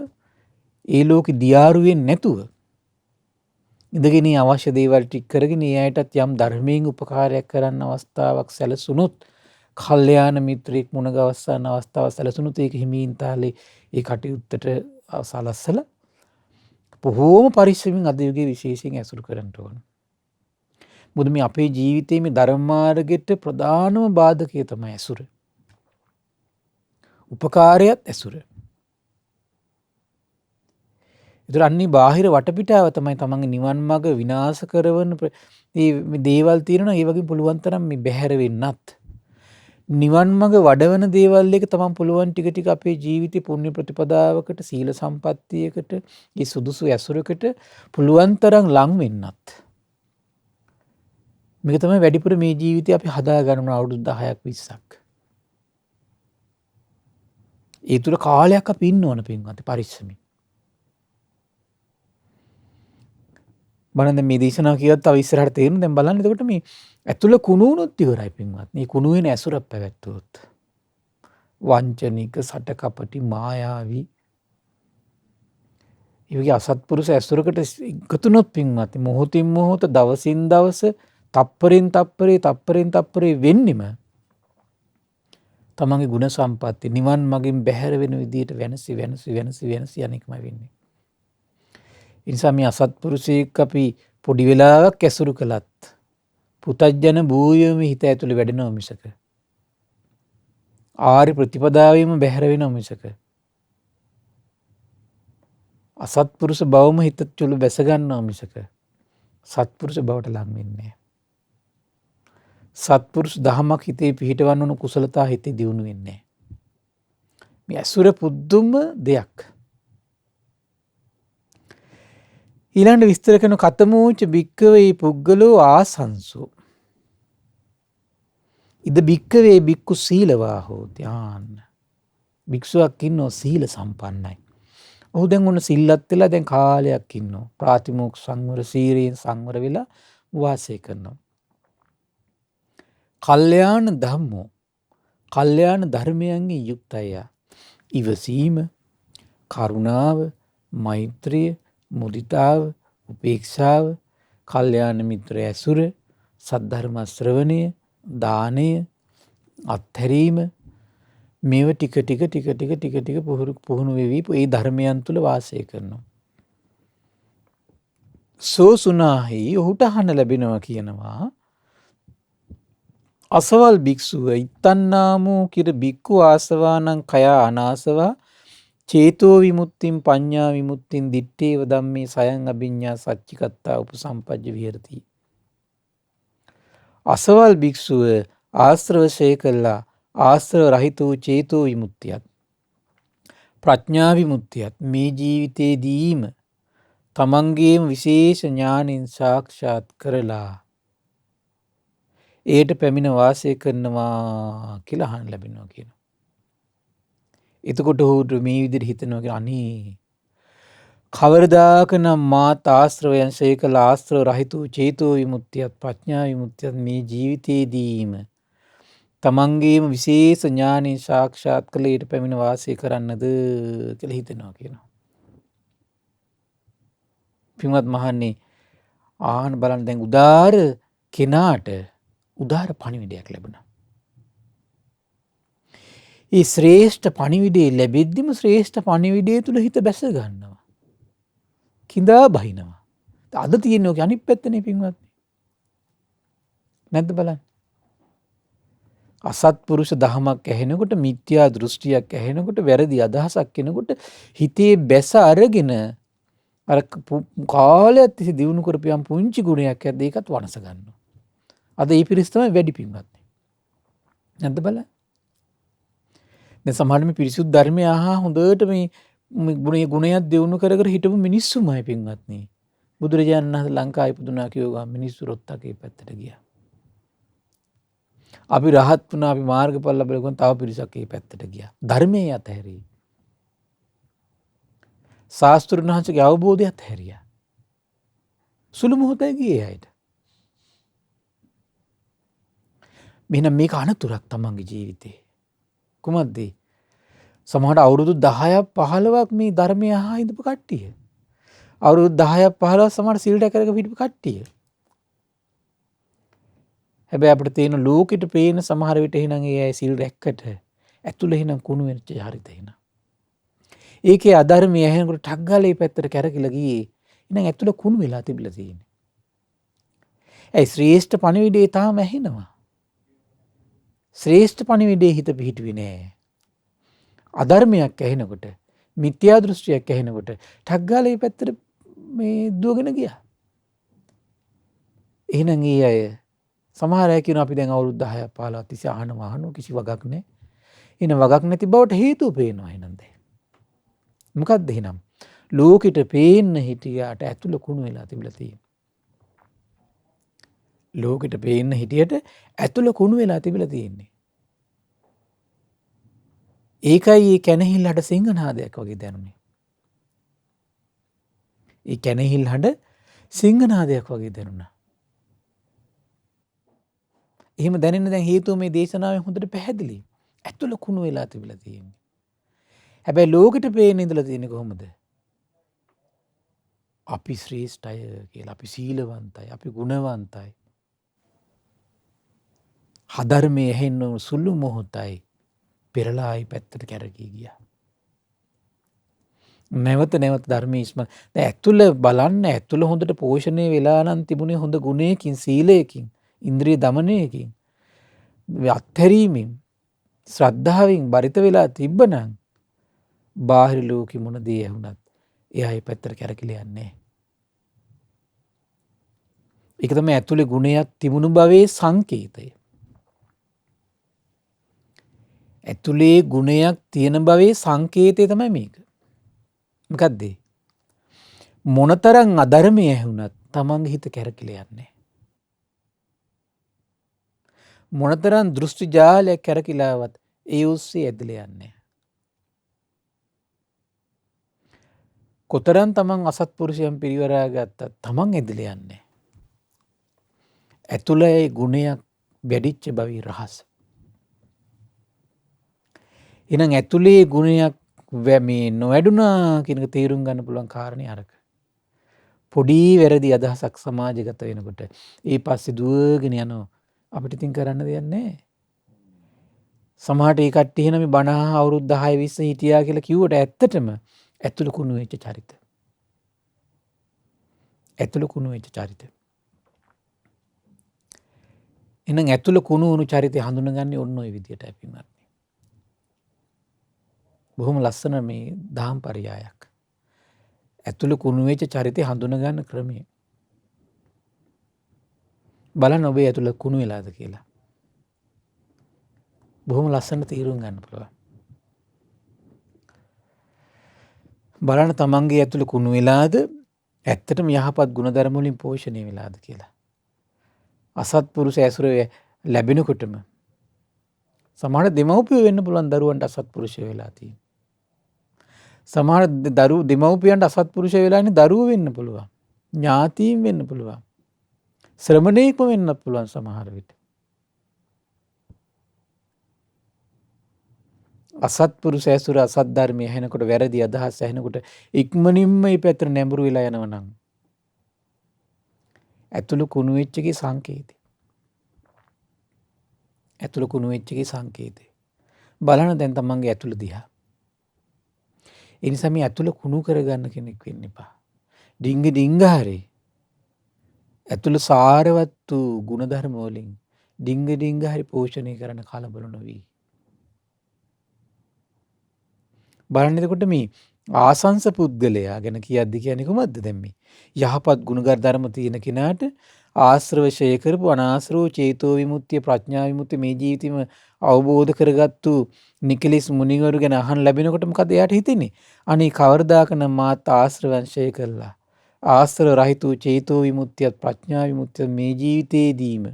ඒ ලෝකෙ දියාරු වෙන්නේ නැතුව ඉඳගෙන අවශ්‍ය දේවල් ටික කරගෙන ඒ අයටත් යම් ධර්මයෙන් උපකාරයක් කරන්න අවස්ථාවක් සැලසුනොත් කල්යාණ මිත්‍රයෙක් මුණ ගවස්සන අවස්ථාවක් සැලසුනොත් ඒක හිමින් තාලේ ඒ කටයුත්තට සලස්සලා බොහෝම පරිස්සමින් අද යුගයේ විශේෂයෙන් ඇසුරු කරන්න ඕන. මොකද මේ අපේ ජීවිතයේ මේ ධර්ම මාර්ගයට ප්‍රධානම බාධකය තමයි ඇසුර. උපකාරයත් ඇසුර. ඒතර අන්නේ බාහිර වටපිටාව තමයි තමන්ගේ නිවන් මාර්ග විනාශ කරන මේ දේවල් තියෙනවා. ඒ වගේ පුළුවන් තරම් මේ බැහැර වෙන්නත් නිවන් මඟ වඩවන දේවල් එක තමන් පුළුවන් ටික ටික අපේ ජීවිතේ පුණ්‍ය ප්‍රතිපදාවකට සීල සම්පත්තියකට ඒ සුදුසු ඇසුරකට පුළුවන් තරම් ලං වෙන්නත් මේක තමයි වැඩිපුර මේ ජීවිතේ අපි හදා ගන්න අවුරුදු 10ක් 20ක් ඒ තුල කාලයක් අපි ඉන්න ඕන පින්වත් පරිස්සමින් බලන්න මේ දේශනාව කියවත් තව ඉස්සරහට තේරෙන දැන් බලන්න එතකොට මේ ඇතුළ කුණු වුණොත් ඉවරයි පින්වත්. මේ කුණු වෙන ඇසුරක් පැවැත්වුවොත් වංචනික සටකපටි මායාවී ඒ වගේ අසත්පුරුෂ ඇසුරකට එකතුනොත් පින්වත් මොහොතින් මොහොත දවසින් දවස තප්පරෙන් තප්පරේ වෙන්නෙම තමන්ගේ ගුණ සම්පatti නිවන් මගින් බැහැර වෙන විදියට වෙනසි අනෙක්මයි වෙන්නේ. ඒ නිසා මේ අසත්පුරුෂයෙක් අපි පොඩි වෙලාවක් ඇසුරු කළත් පුතජන භූයම හිත ඇතුළේ වැඩෙනව මිසක ආර්ය ප්‍රතිපදාවෙම බැහැර වෙනව මිසක අසත්පුරුෂ බවම හිත තුළ බැස ගන්නව මිසක සත්පුරුෂ බවට ලං වෙන්නේ නැහැ. සත්පුරුෂ දහමක් හිතේ පිහිටවන්න උණු කුසලතා හිතේ දියුණු වෙන්නේ නැහැ. මේ අසුර පුදුම දෙයක්. ඊළඟ විස්තර කරන කතමෝච භික්කවේ පුද්ගලෝ ආසංසෝ ඉද භික්කවේ භික්ඛු සීලවා හෝති. භික්ෂුවක් ඉන්නෝ සීල සම්පන්නයි. ඔහු දැන් ඔන්න සිල්ලත් වෙලා දැන් කාලයක් ඉන්නවා. ප්‍රාතිමෝක්ෂ සංවර සීලයෙන් සංවර වෙලා වාසය කරනවා. කල්යාණ ධම්මෝ කල්යාණ ධර්මයන්ගෙන් යුක්තය. ඉවසීම, කරුණාව, මෛත්‍රිය, මුදිතාව, උපේක්ෂාව, කල්යාණ මිත්‍ර ඇසුර, සද්ධර්ම ශ්‍රවණය, දානය, අත්හැරීම මේව ටික ටික පුහුණු වෙවි ඒ ධර්මයන් තුල වාසය කරනවා. සෝසුනාහි ඔහුට අහන්න ලැබෙනවා කියනවා අසවල් භික්ෂුව ඉත්තන්නාමෝ කිර භික්ඛු ආසවානං කය අනාසවා චේතෝ විමුක්තින් පඤ්ඤා විමුක්තින් දිත්තේව ධම්මේ සයං අභිඤ්ඤා සච්චිකත්තා උපසම්පජ්ජ විහෙරති. අසවල් භික්ෂුව ආශ්‍රව ශේ කළා ආශ්‍රව රහිත වූ චේතෝ විමුක්තියත් ප්‍රඥා විමුක්තියත් මේ ජීවිතේදීම තමන්ගේම විශේෂ ඥානින් සාක්ෂාත් කරලා ඒට පැමිණ වාසය කරනවා කියලා අහන්න ලැබෙනවා කියනවා. එතකොට ඔහුට මේ විදිහට හිතනවා කියලා අනේ කවරදාක නම් මාත් ආශ්‍රවයන් ශේ කළ ආශ්‍රව රහිත වූ චේතෝ විමුක්තියත් ප්‍රඥා විමුක්තියත් මේ ජීවිතේදීම තමන්ගේම විශේෂ ඥානෙ සාක්ෂාත් කළ ඊට පැමිණ වාසය කරන්නද කියලා හිතෙනවා කියනවා. පින්වත් මහන්නේ ආහන බලන්න දැන් උදාර කෙනාට උදාර පණිවිඩයක් ලැබුණා. ඒ ශ්‍රේෂ්ඨ පණිවිඩේ ලැබෙද්දිම ශ්‍රේෂ්ඨ පණිවිඩය තුල හිත බැස ගන්නවා. කිඳා බහිනවා. අද තියෙන්නේ ඔක අනිත් පැත්තනේ පින්වත්. නැද්ද බලන්න. අසත්පුරුෂ දහමක් ඇහෙනකොට මිත්‍යා දෘෂ්ටියක් ඇහෙනකොට වැරදි අදහසක් එනකොට හිතේ බැස අරගෙන අර කාලයක් තිස්සේ දිනු කරපියම් පුංචි ගුණයක් ඇද්ද ඒකත් වනස ගන්නවා. අද මේ පිරිස තමයි වැඩි පින්වත්. නැද්ද බලන්න. දැන් සමහර මේ පිරිසුදු ධර්මය හොඳට මේ ගුණයක් දිනු කර කර හිටපු මිනිස්සුමයි පින්වත්නි. බුදුරජාණන් වහන්සේ ලංකාවේ ඉපදුනා කියෝගා මිනිස්සු රොත්තකේ පැත්තට ගියා. අපි රහත් වුණා අපි මාර්ගඵල ලැබලා තව පිරිසක් ඒ පැත්තට ගියා. ධර්මයේ අතහැරී. ශාස්ත්‍රුන් වහන්සේගේ අවබෝධය අතහැරියා. සුළු මොහොතේ ගියේ අයට. මෙන්න මේක අනතුරක් තමන්ගේ ජීවිතේ. කුමක්ද? සමහරට අවුරුදු 10ක් 15ක් මේ ධර්මය අහා ඉඳපු කට්ටිය. අවුරුදු 10ක් 15ක් සමහර සීල් රැකගෙන හිටපු කට්ටිය. හැබැයි අපිට තියෙන ලෝකෙට පේන සමහර විට එහෙනම් ඒ අය සීල් රැක්කට ඇතුළේ එහෙනම් කුණු වෙච්ච හරිත එහෙනම්. ඒකේ අධර්මය ඇහෙනකොට ටක් ගාලා මේ පැත්තට කැරකිලා ගියේ. එහෙනම් ඇතුළේ කුණු වෙලා තිබිලා තියෙන්නේ. ඒ ශ්‍රේෂ්ඨ පණිවිඩේ තාම ඇහෙනවා. ශ්‍රේෂ්ඨ පණිවිඩේ හිත පිහිටුවේ නෑ. අධර්මයක් ඇහෙනකොට මිත්‍යා දෘෂ්ටියක් ඇහෙනකොට ටක් ගාලා මේ පැත්තට මේ දුවගෙන ගියා. එහෙනම් ඒ අය සමහර අය කියනවා අපි දැන් අවුරුදු 10ක් 15ක් තිස්සේ අහනවා කිසි වගක් නැහැ. එන වගක් නැති බවට හේතුව පේනවා එහෙනම් දැන්. මොකක්ද එහෙනම්? ලෝකෙට පේන්න හිටියාට ඇතුළ කුණු වෙලා තිබිලා තියෙනවා. ලෝකෙට පේන්න හිටියට ඇතුළ කුණු වෙලා තිබිලා තියෙන්නේ. ඒකයි මේ කැනහිල්ලට සිංහනාදයක් වගේ දැනුනේ. ඒ කැනහිල්ලට සිංහනාදයක් වගේ දැනුණා. එහෙම දැනෙන්න දැන් හේතුව මේ දේශනාවෙන් හොඳට පැහැදිලි. ඇතුළ කුණු වෙලා තිබිලා තියෙන්නේ. හැබැයි ලෝකෙට පේන ඉඳලා තියෙන්නේ කොහොමද? අපි ශ්‍රේෂ්ඨය කියලා, අපි සීලවන්තයි, අපි ගුණවන්තයි. හදර්මයේ හෙන්න සුළු මොහොතයි පෙරලායි පැත්තට කැරකී ගියා. නැවත නැවත ධර්මයේ ඉස්ම දැන් ඇතුළ බලන්න ඇතුළ හොඳට පෝෂණය වෙලා නම් තිබුණේ හොඳ ගුණයකින්, සීලයකින්, ඉන්ද්‍රිය දමනයකින්, අත්හැරීමෙන්, ශ්‍රද්ධාවෙන් බරිත වෙලා තිබ්බනම් බාහිර ලෝකෙ මොන දේ ඇහුණත් එයා ඒ පැත්තට කැරකිලා යන්නේ. ඒක තමයි ඇතුලේ ගුණයක් තිබුණු බවේ සංකේතය. ඇතුලේ ගුණයක් තියෙන බවේ සංකේතය තමයි මේක. මොකද්ද? මොනතරම් අධර්මයේ ඇහුණත් තමන්ගේ හිත කැරකිලා යන්නේ. මොනතරම් දෘෂ්ටි ජාලයක් කැරකිලාවත් ඒ ඔස්සේ ඇදලා යන්නේ. කොතරම් තමන් අසත්පුරුෂයන් පිරිවරා ගත්තත් තමන් ඇදලා යන්නේ. ඇතුළේ ගුණයක් වැඩිච්ච බවේ රහස. එහෙනම් ඇතුළේ ගුණයක් මේ නොවැඩුණා කියන එක තේරුම් ගන්න පුළුවන් කාරණේ අරක. පොඩි වැරදි අදහසක් සමාජගත වෙනකොට ඒ පස්සේ දුවගෙන යනවා. අපිට ඉතින් කරන්න දෙයක් නැහැ. සමහරට ඒ කට්ටිය එහෙනම් මේ බණ අවුරුදු 10 20 හිටියා කියලා කිව්වට ඇත්තටම ඇතුළ කුණු වෙච්ච චරිත. ඇතුළ කුණු වෙච්ච චරිත. එහෙනම් ඇතුළ කුණු වුණු චරිතය හඳුනගන්නේ ඔන්න ඔය විදිහටයි පින්වත්නි. බොහොම ලස්සන මේ දහම් පරයයක්. ඇතුළ කුණු වෙච්ච චරිතය හඳුනගන්න ක්‍රමය. බලන්න ඔබේ ඇතුළ කුණු වෙලාද කියලා. බොහොම ලස්සන තීරුම් ගන්න පුළුවන්. බලන්න තමන්ගේ ඇතුළ කුණු වෙලාද ඇත්තටම යහපත් ගුණධර්ම වලින් පෝෂණය වෙලාද කියලා. අසත්පුරුෂ ඇසුර ලැබෙනකොටම සමහර දෙමව්පියෝ වෙන්න පුළුවන් දරුවන්ට අසත්පුරුෂය වෙලා තියෙනවා. සමහර දෙමව්පියන්ට අසත්පුරුෂය වෙලා ඉන්නේ දරුවෝ වෙන්න පුළුවන්. ඥාතීන් වෙන්න පුළුවන්. ශ්‍රමණේකම වෙන්න පුළුවන් සමහර විට. අසත්පුරුෂ ඇසුර අසත් ධර්මය ඇහෙනකොට වැරදි අදහස් ඇහෙනකොට ඉක්මනින්ම මේ පැත්තට නැඹුරු වෙලා යනවා නම් ඇතුළු කුණු වෙච්ච එකේ සංකේතය. ඇතුළු කුණු වෙච්ච එකේ සංකේතය. බලන්න දැන් තමන්ගේ ඇතුළ දිහා. ඒ නිසා මේ ඇතුළ කුණු කරගන්න කෙනෙක් වෙන්න එපා. ඩිංග හරි ඇතුළ සාරවත් වූ ගුණධර්ම වලින් ඩිංග හරි පෝෂණය කරන කලබල නොවී. බලන්න එතකොට මේ ආසංස පුද්ගලයා ගැන කියද්දි කියන්නේ කොහොමද දැන් මේ යහපත් ගුණගත ධර්ම තියෙන කෙනාට ආශ්‍රව ෂය කරපු අනාශ්‍රව චේතෝ විමුක්තිය ප්‍රඥා විමුක්තිය මේ ජීවිතෙම අවබෝධ කරගත්තු නිකලෙස් මුනිවරු ගැන අහන් ලැබෙනකොට මොකද එයාට හිතෙන්නේ? අනේ කවරදාකන මාත් ආශ්‍රවයන් ෂය කළා. ආශ්‍රව රහිත චේතෝ විමුක්තිය ප්‍රඥා විමුක්තිය මේ ජීවිතේදීම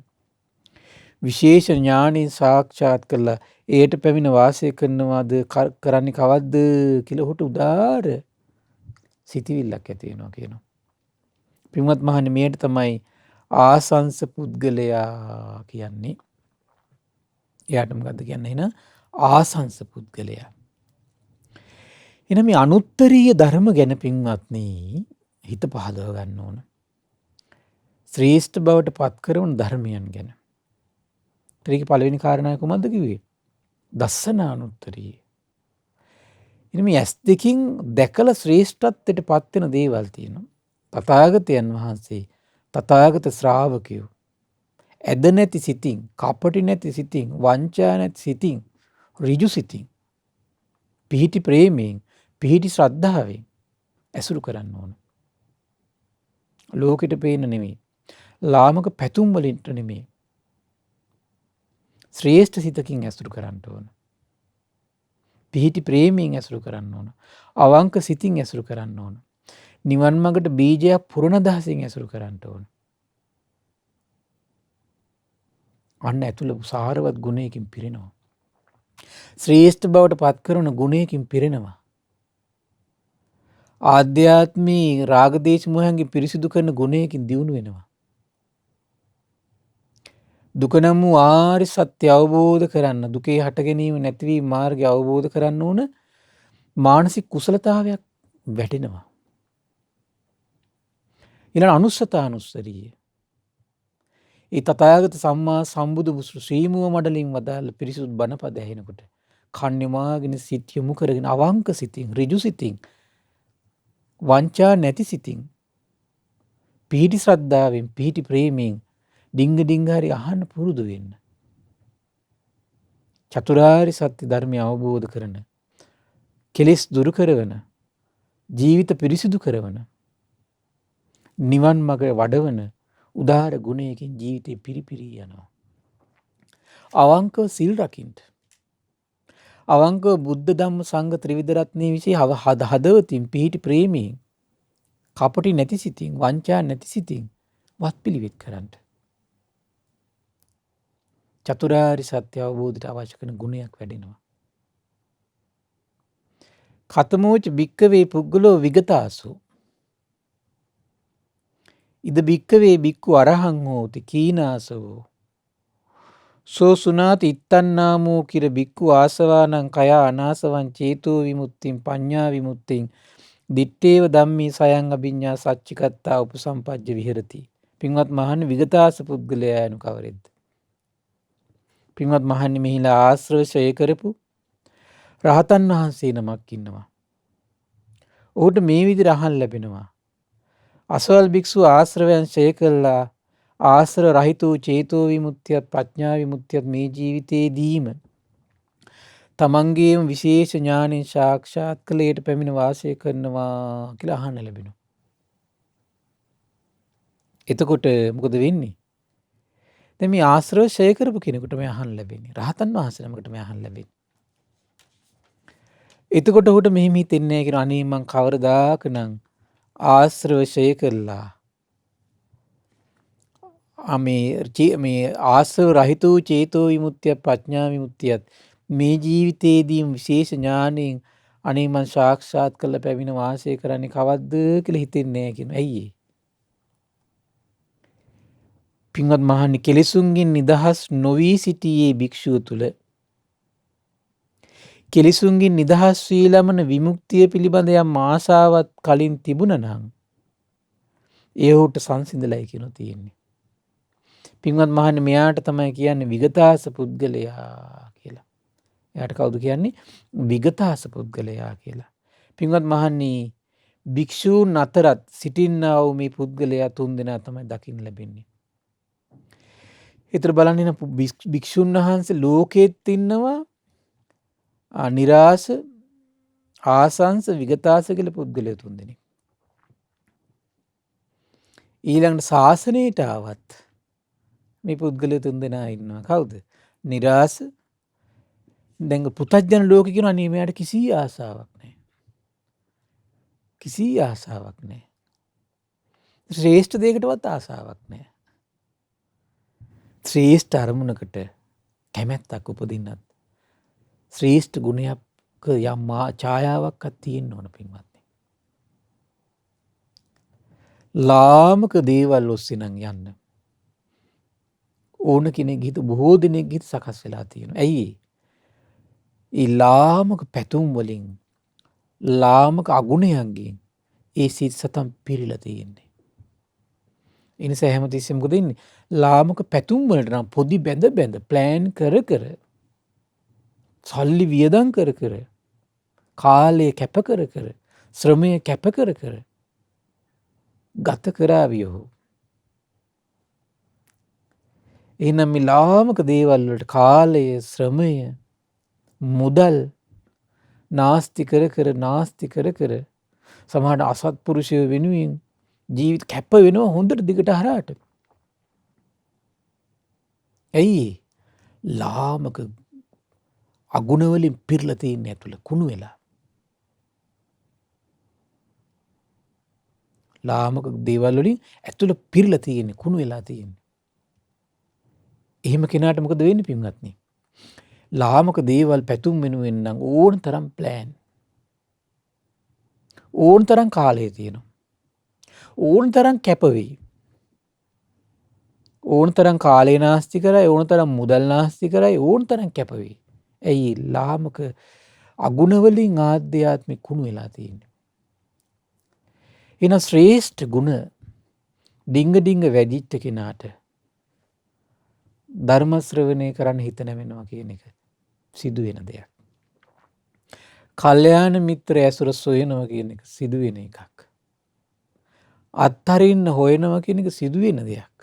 විශේෂ ඥානෙ සාක්ෂාත් කරලා ඒට පැමිණ වාසය කරනවාද කරන්නේ කවද්ද කියලා ඔහුට උදාර සිතවිල්ලක් ඇති වෙනවා කියනවා. පින්වත් මහණනි මේකට තමයි ආසංස පුද්ගලයා කියන්නේ. එයාට මොකද්ද කියන්නේ එහෙනම් ආසංස පුද්ගලයා. එහෙනම් මේ අනුත්තරීය ධර්ම ගැන පින්වත්නි හිත පහදව ගන්න ඕන. ශ්‍රේෂ්ඨ බවට පත් කරන ධර්මයන් ගැන. ත්‍රික පළවෙනි කාරණාව කොහොමද කිව්වේ? දස්සනානුත්තරීය. ඉතින් මේ ඇස් දෙකින් දැකලා ශ්‍රේෂ්ඨත්වයට පත් වෙන දේවල් තියෙනවා. තථාගතයන් වහන්සේ තථාගත ශ්‍රාවකයෝ ඇද නැති සිතින්, කපටි නැති සිතින්, වංචා නැති සිතින්, ඍජු සිතින්, පිහිටි ප්‍රේමයෙන්, පිහිටි ශ්‍රද්ධාවෙන් ඇසුරු කරන්න ඕන. ලෝකෙට පේන නෙමෙයි. ලාමක පැතුම් වලින්ට නෙමෙයි. ශ්‍රේෂ්ඨ සිතකින් ඇසුරු කරන්න ඕන. පිහිටි ප්‍රේමයෙන් ඇසුරු කරන්න ඕන. අවංක සිතින් ඇසුරු කරන්න ඕන. නිවන් මාර්ගට බීජයක් පුරණ දහසින් ඇසුරු කරන්න ඕන. අන්න ඇතුළ සාරවත් ගුණයකින් පිරෙනවා. ශ්‍රේෂ්ඨ බවට පත් කරන ගුණයකින් පිරෙනවා. ආධ්‍යාත්මී රාගදේශ මොහයන්ගේ පිරිසිදු කරන ගුණයකින් දියුණු වෙනවා. දුක නම් වූ ආර්ය සත්‍ය අවබෝධ කරන්න, දුකේ හට ගැනීම නැතිවීම මාර්ගය අවබෝධ කරන්න ඕන මානසික කුසලතාවයක් වැටෙනවා. ඊළඟ අනුස්සතානුස්සරිය. ඒ තථාගත සම්මා සම්බුදු ශ්‍රීමුව මඩලින් වදාළ පිරිසුදු බණපද ඇහෙනකොට කන්‍යමාගෙන සිත යොමු කරගෙන අවංක සිතින්, ඍජු සිතින්, වංචා නැති සිතින්, පිහිටි ශ්‍රද්ධාවෙන්, පිහිටි ප්‍රේමයෙන් ඩිංග හරි අහන්න පුරුදු වෙන්න. චතුරාර්ය සත්‍ය ධර්මය අවබෝධ කරන, කෙලෙස් දුරු කරවන, ජීවිත පිරිසිදු කරවන, නිවන් මඟ වඩවන උදාර ගුණයකින් ජීවිතේ පිරිපිරී යනවා. අවංකව සිල් රකින්න. අවංකව බුද්ධ ධම්ම සංඝ ත්‍රිවිධ රත්නයේ විශ්ේ හදවතින් පිහිටි ප්‍රේමයෙන්, කපටි නැති සිතින්, වංචා නැති සිතින් වත්පිළිවෙත් කරන්න. චතුරාර්ය සත්‍ය අවබෝධයට අවශ්‍ය කරන ගුණයක් වැඩෙනවා. කතමෝච භික්කවේ පුද්ගලෝ විගතාසු. ඉද භික්කවේ භික්ඛු අරහං හෝති කීනාසවෝ. සෝ සුනාති ඉත්තන්නාමෝ කිර භික්ඛු ආසවානං කය අනාසවං චේතෝ විමුක්තිං පඤ්ඤා විමුක්තිං දිත්තේව ධම්මේ සයං අභිඤ්ඤා සච්චිකත්තා උපසම්පජ්ජ විහෙරති. පින්වත් මහන්නේ විගතාස පුද්ගලයා යනු කවරෙද්ද? පින්වත් මහන්නේ මෙහිලා ආශ්‍රව ෂය කරපු රහතන් වහන්සේ නමක් ඉන්නවා. ඔහුට මේ විදිහට අහන්න ලැබෙනවා. අසවල් භික්ෂුව ආශ්‍රවයන් ෂය කළා. ආශ්‍රව රහිත වූ චේතෝ විමුක්තියත් ප්‍රඥා විමුක්තියත් මේ ජීවිතේදීම තමන්ගේම විශේෂ ඥානෙන් සාක්ෂාත් කළේට පැමිණ වාසය කරනවා කියලා අහන්න ලැබෙනවා. එතකොට මොකද වෙන්නේ? දැන් මේ ආශ්‍රව ෂය කරපු කෙනෙකුට මේ අහන්න ලැබෙන්නේ. රහතන් වහන්සේ නමකට මේ අහන්න ලැබෙන්නේ. එතකොට ඔහුට මෙහෙම හිතෙන්නේ නැහැ කියන අනේ මං කවරදාකනම් ආශ්‍රව ෂය කළා. මේ ආශ්‍රව රහිත වූ චේතෝ විමුක්තිය ප්‍රඥා විමුක්තියත් මේ ජීවිතේදීම විශේෂ ඥාණයෙන් අනේ මං සාක්ෂාත් කරලා පැමිණ වාසය කරන්නේ කවද්ද කියලා හිතෙන්නේ නැහැ කියන. ඇයි ඒ? පින්වත් මහණනි කෙලෙසුන්ගෙන් නිදහස් නොවී සිටියේ භික්ෂුව තුල කෙලිසුන්ගෙන් නිදහස් වී ළමන විමුක්තිය පිළිබඳ යම් ආසාවක් කලින් තිබුණා නම් ඒ ඔහුට සංසිඳලයි කියන තියෙන්නේ. පින්වත් මහන්නේ මෙයාට තමයි කියන්නේ විගතාස පුද්ගලයා කියලා. එයාට කවුද කියන්නේ? විගතාස පුද්ගලයා කියලා. පින්වත් මහන්නේ භික්ෂූන් අතරත් සිටින්නා වූ මේ පුද්ගලයා 3 දෙනා තමයි දකින්න ලැබෙන්නේ. ඒතර බලන්න භික්ෂුන් වහන්සේ ලෝකෙත් ඉන්නවා නිරාස ආසංස විගතාස කියලා පුද්ගලයෝ 3 දෙනෙක්. ඊළඟට ශාසනයට ආවත් මේ පුද්ගලයෝ 3 දෙනා ඉන්නවා. කවුද? නිරාස. දැන් පුතඥ ලෝකෙ කියනවා නේ මෙයාට කිසි ආසාවක් නැහැ. කිසි ආසාවක් නැහැ. ශ්‍රේෂ්ඨ දෙයකටවත් ආසාවක් නැහැ. ශ්‍රේෂ්ඨ අරමුණකට කැමැත්තක් උපදින්නත් ශ්‍රේෂ්ඨ ගුණයක් යම් ඡායාවක්වත් තියෙන්න ඕන පින්වත්නි. ලාමක දේවල් ඔස්සේ නම් යන්න ඕන කෙනෙක් හිත බොහෝ දෙනෙක් හිත සකස් වෙලා තියෙනවා. ඇයි? ඒ ලාමක පැතුම් වලින් ලාමක අගුණයන්ගෙන් ඒ සිත් සතන් පිරීලා තියෙන්නේ. ඒ නිසා හැමතිස්සෙම මොකද ඉන්නේ? ලාමක පැතුම් වලට නම් පොඩි බැඳ බැඳ ප්ලෑන් කර කර සල්ලි වියදම් කර කර කාලය කැප කර කර ශ්‍රමය කැප කර කර ගත කරાવી ඔහු. එහෙනම් මේ ලාමක දේවල් වලට කාලය ශ්‍රමය මුදල් නාස්ති කර කර සමහරට අසත්පුරුෂය වෙනුවෙන් ජීවිත කැප වෙනවා හොඳට දිගට හරහාට. ඇයි? ලාමක අගුණ වලින් පිරලා තියෙන ඇතුළ කුණු වෙලා. ලාමක දේවල් වලින් ඇතුළ පිරලා තියෙන්නේ කුණු වෙලා තියෙන්නේ. එහෙම කෙනාට මොකද වෙන්නේ පින්වත්නි? ලාමක දේවල් පැතුම් වෙනුවෙන් නම් ඕන තරම් ප්ලෑන් ඕන තරම් කාලය තියෙනවා. ඕන තරම් කැපවෙයි. ඕන තරම් කාලය නාස්ති කරයි ඕන තරම් මුදල් නාස්ති කරයි ඕන තරම් කැපවෙයි. ඇයි? ලාමක අගුණ වලින් ආධ්‍යාත්මික කුණු වෙලා තියෙන්නේ. එන ශ්‍රේෂ්ඨ ගුණ ඩිංග වැඩිච්ච කෙනාට ධර්ම ශ්‍රවණය කරන්න හිත නැවෙනවා කියන එක සිදු වෙන දෙයක්. කල්යාණ මිත්‍ර ඇසුර සොයනවා කියන එක සිදු වෙන එකක්. අත්හරින්න හොයනවා කියන එක සිදු වෙන දෙයක්.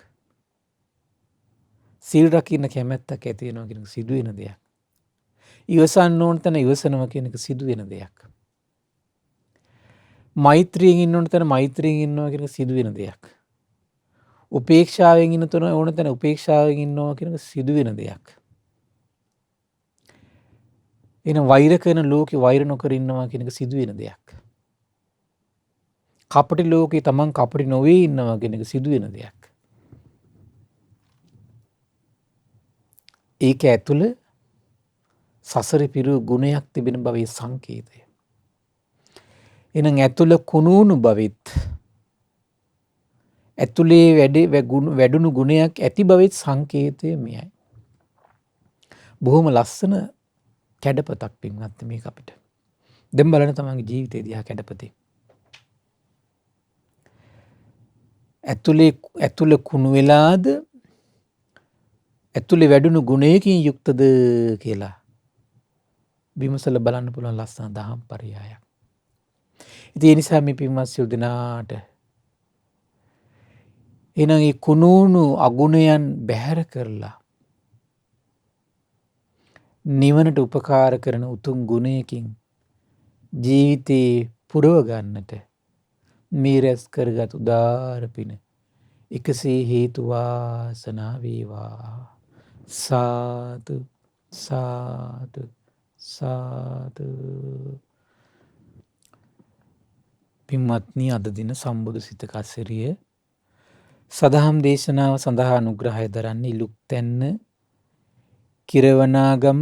සීල් රකින්න කැමැත්තක් ඇති වෙනවා කියන එක සිදු වෙන දෙයක්. ඉවසන්න ඕන තැන ඉවසනවා කියන එක සිදු වෙන දෙයක්. මෛත්‍රියෙන් ඉන්න ඕන තැන මෛත්‍රියෙන් ඉන්නවා කියන එක සිදු වෙන දෙයක්. උපේක්ෂාවෙන් ඉන්න තැන ඕන තැන උපේක්ෂාවෙන් ඉන්නවා කියන එක සිදු වෙන දෙයක්. එහෙනම් වෛර කරන ලෝකේ වෛර නොකර ඉන්නවා කියන එක සිදු වෙන දෙයක්. කපටි ලෝකේ තමන් කපටි නොවේ ඉන්නවා කියන එක සිදු වෙන දෙයක්. ඒක ඇතුළ සසර පිරු ගුණයක් තිබෙන බවේ සංකේතය. එහෙනම් ඇතුළ කුණුණු බවෙත් ඇතුලේ වැඩුණු ගුණයක් ඇති බවෙත් සංකේතය මෙයයි. බොහොම ලස්සන කැඩපතක් පින්වත් මේක අපිට. දැන් බලන්න තමන්ගේ ජීවිතේ දිහා කැඩපතේ. ඇතුලේ කුණු වෙලාද ඇතුලේ වැඩුණු ගුණයකින් යුක්තද කියලා විමසලා බලන්න පුළුවන් ලස්සන දහම් පරයයක්. ඉතින් ඒ නිසා මේ පින්වත් සියලු දෙනාට එහෙනම් මේ කුණුණු අගුණයන් බැහැර කරලා නිවනට උපකාර කරන උතුම් ගුණයකින් ජීවිතේ පුරව ගන්නට මේ රැස් කරගත් උදාර පින එකසේ හේතු වාසනා වේවා. සාදු සාදු සාදු. පින්වත්නි, අද දින සම්බුදු සිතක අසිරිය සදහම් දේශනාව සඳහා අනුග්‍රහය දරන්නේ ලුක්තැන්න කිරවනාගම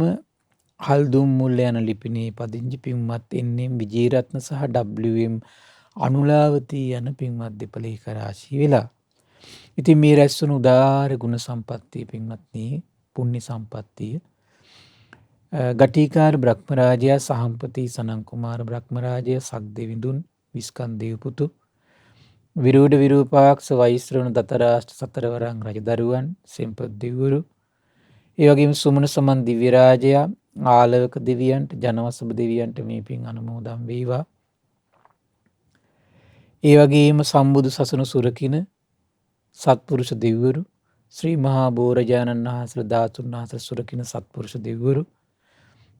හල්දුම් මුල්ල යන ලිපිනේ පදිංචි පින්වත් එන්.එම්. විජේරත්න සහ WM අනුලාවතී යන පින්වත් දෙපළේ කරාශී වෙලා. ඉතින් මේ රැස්වුණු උදාර ගුණ සම්පත්තිය පින්වත්නි, පුණ්‍ය සම්පත්තිය ගටිකාර බ්‍රහ්මරාජයා සහම්පති සනන් කුමාර බ්‍රහ්මරාජය සක්දෙවිඳුන් විස්කන්දේව පුතු විරූඩ විරූපාක්ෂ වෛශ්‍රවණ දතරාෂ්ට්‍ර සතරවරන් රජදරුවන් සෙම්පත් දෙවිවරු ඒ වගේම සුමන සමන් දිව්‍ය රාජයා ආලවක දෙවියන්ට ජනවසභ දෙවියන්ට මේ පින් අනුමෝදන් වේවා. ඒ වගේම සම්බුදු සසුන සුරකින සත්පුරුෂ දෙවිවරු ශ්‍රී මහා බෝරජාණන් වහන්සේ ධාතුන් වහන්සේ සුරකින සත්පුරුෂ දෙවිවරු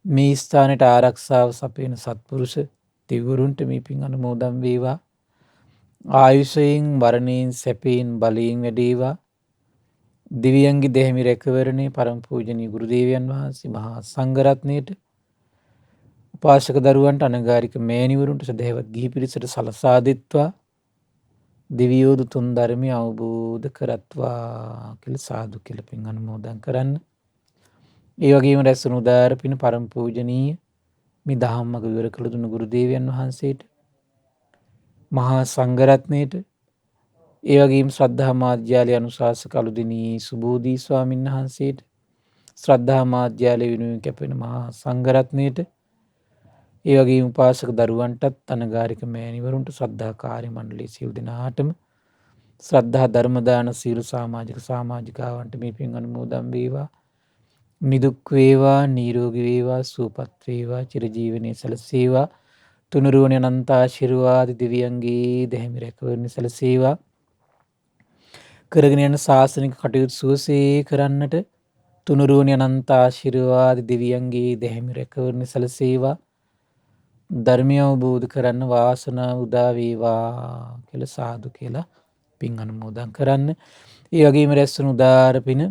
මේ ස්ථානයට ආරක්ෂාව සපයන සත්පුරුෂ දෙවිවරුන්ට මේ පින් අනුමෝදන් වේවා. ආයුෂයෙන් වරණයෙන් සැපයෙන් බලයෙන් වැඩේවා. දිව්‍යංගි දෙහිමි රැකවරණේ පරම පූජනීය ගුරු දේවයන් වහන්සේ මහා සංඝරත්නයට උපාසක දරුවන්ට අනගාരിക මෑණිවරුන්ට සදහැවත් ගිහි පිරිසට සලසා දෙත්වා දිවියෝදු තුන් ධර්මය අවබෝධ කරත්වා කියලා සාදු කියලා පින් අනුමෝදන් කරන්න. ඒ වගේම රැස්වුණු උදාර පින පරම පූජනීය මේ දහම්මග විවර කළ දුන්න ගුරු දේවයන් වහන්සේට මහා සංඝරත්නයට ඒ වගේම ශ්‍රද්ධා මාධ්‍යාලය අනුශාසක අලුදිනී සුබෝධි ස්වාමීන් වහන්සේට ශ්‍රද්ධා මාධ්‍යාලය වෙනුවෙන් කැපෙන මහා සංඝරත්නයට ඒ වගේම උපාසක දරුවන්ටත් අනගාരിക මෑණිවරුන්ට ශ්‍රද්ධා කාර්ය මණ්ඩලයේ සියලු දෙනාටම ශ්‍රද්ධා ධර්ම දාන සීල සමාජිකාවන්ට මේ පින් අනුමෝදන් වේවා. නිදුක් වේවා නිරෝගී වේවා සුවපත් වේවා චිරජීවනයේ සැලසේවා. තුනුරුවනේ අනන්ත ආශිර්වාද දිව්‍යංගී දෙහිමි රැකවරණේ සැලසේවා. කරගෙන යන ශාසනික කටයුතු සුවසේ කරන්නට තුනුරුවනේ අනන්ත ආශිර්වාද දිව්‍යංගී දෙහිමි රැකවරණේ සැලසේවා. ධර්මය අවබෝධ කරන්න වාසනාව උදා වේවා කියලා සාදු කියලා පින් අනුමෝදන් කරන්න. ඒ වගේම රැස්වුණු උදාර පින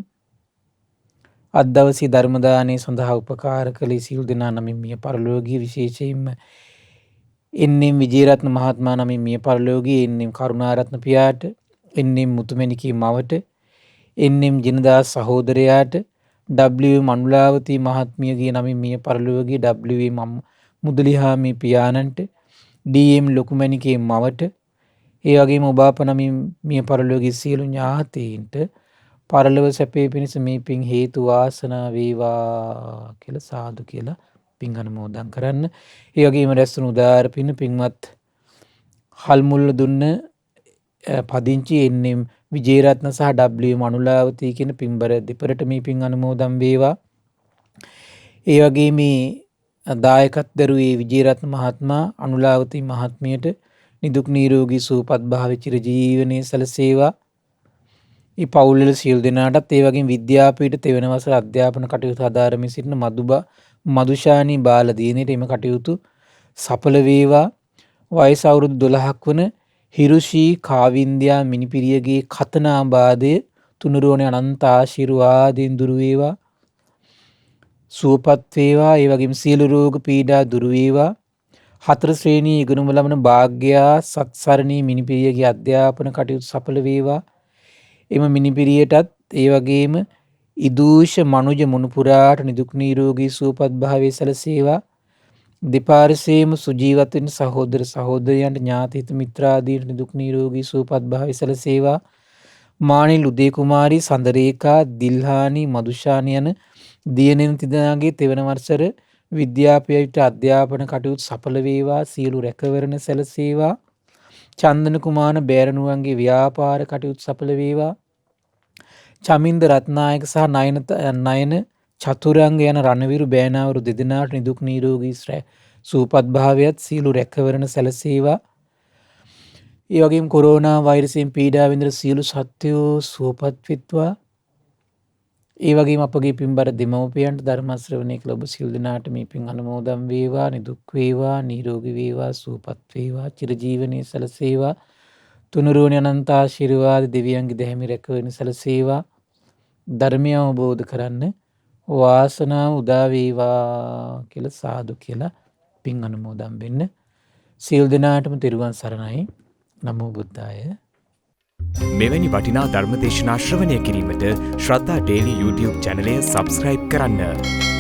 අද දවසේ ධර්ම දානයේ සඳහා උපකාර කළේ සියලු දෙනා නමින් මිය පරලෝකීය විශේෂයෙන්ම එන්නම් විජේරත්න මහත්මයා නමින් මිය පරලෝකීය එන්නම් කරුණාරත්න පියාට එන්නම් මුතුමැණිකේ මවට එන්නම් ජිනදාස් සහෝදරයාට W මනුලාවතී මහත්මියගේ නමින් මිය පරලෝකීය W මුදලිහාමි පියාණන්ට DM ලොකුමැණිකේ මවට ඒ වගේම ඔබ අප නමින් මිය පරලෝකීය සියලු ඥාතීන්ට පරලොව සැපේ පිණිස මේ පින් හේතු වාසනා වේවා කියලා සාදු කියලා පින් අනුමෝදන් කරන්න. ඒ වගේම රැස්වුණු උදාර පින පින්වත් හල්මුල්ල දුන්න පදිංචි එන්නම් විජේරත්න සහ W මනුලාවතී කියන පින්බර දෙපරට මේ පින් අනුමෝදන් වේවා. ඒ වගේ මේ දායකත් දරුවේ විජේරත්න මහත්මයා අනුලාවතී මහත්මියට නිදුක් නිරෝගී සුවපත් භාවය චිරජීවනයේ සැලසේවා. මේ පවුල්වල සියලු දෙනාටත් ඒ වගේම විද්‍යාපීඨ තෙවන වසර අධ්‍යාපන කටයුතු ආධාරමින් සිටින මදුෂානී බාල දිනේට එම කටයුතු සඵල වේවා. වයස අවුරුදු 12ක් වන හිරුෂී කාවින්ද්‍යා මිනිපිරියගේ කතනාබාධය තුනුරුවනේ අනන්ත ආශිර්වාදයෙන් දුරු වේවා. සුවපත් වේවා. ඒ වගේම සියලු රෝග පීඩා දුරු වේවා. 4 ශ්‍රේණියේ ඉගෙනුම ලබන භාග්‍යා සත්සරණී මිනිපිරියගේ අධ්‍යාපන කටයුතු සඵල වේවා. එම මිනිපිරියටත් ඒ වගේම ඉදූෂ මනුජ මුණුපුරාට නිදුක් නිරෝගී සුවපත් භාවයේ සැලසේවා. දෙපාර්ශ්වයේම සුජීවත් වෙන සහෝදර සහෝදරයන්ට ඥාති හිත මිත්‍රාදීන්ට නිදුක් නිරෝගී සුවපත් භාවයේ සැලසේවා. මානිල් උදේ කුමාරී සඳරේකා දිල්හානි මදුෂානි යන දියණියන් තිදෙනාගේ තෙවන වසර විද්‍යාපීඨ අධ්‍යාපන කටයුතු සඵල වේවා. සියලු රැකවරණ සැලසේවා. චන්දන කුමාර බෑරණුවන්ගේ ව්‍යාපාර කටයුතු සඵල වේවා. චමින්ද රත්නායක සහ නයන චතුරංග යන රණවිරු බෑනාවරු දෙදෙනාට නිදුක් නිරෝගී සුවපත් භාවයත් සියලු රැකවරණ සැලසේවා. ඒ වගේම කොරෝනා වෛරසයෙන් පීඩා විඳින සියලු සත්වයෝ සුවපත් වෙත්වා. ඒ වගේම අපගේ පින්බර දෙමව්පියන්ට ධර්ම ශ්‍රවණය කළ ඔබ සියලු දෙනාට මේ පින් අනුමෝදන් වේවා. නිදුක් වේවා නිරෝගී වේවා සුවපත් වේවා චිරජීවනයේ සැලසේවා. තුනුරුවනේ අනන්ත ආශිර්වාද දිව්‍යංගි දෙහිමි රැකවරණේ සැලසේවා. ධර්මය අවබෝධ කරන්න වාසනාව උදා වේවා කියලා සාදු කියලා පින් අනුමෝදන් වෙන්න. සියලු දෙනාටම තෙරුවන් සරණයි. නමෝ බුද්ධාය. මෙවැනි වටිනා ධර්මදේශනා ශ්‍රවණය කිරීමට ශ්‍රද්ධා ඩේලි YouTube චැනලය සබ්ස්ක්‍රයිබ් කරන්න.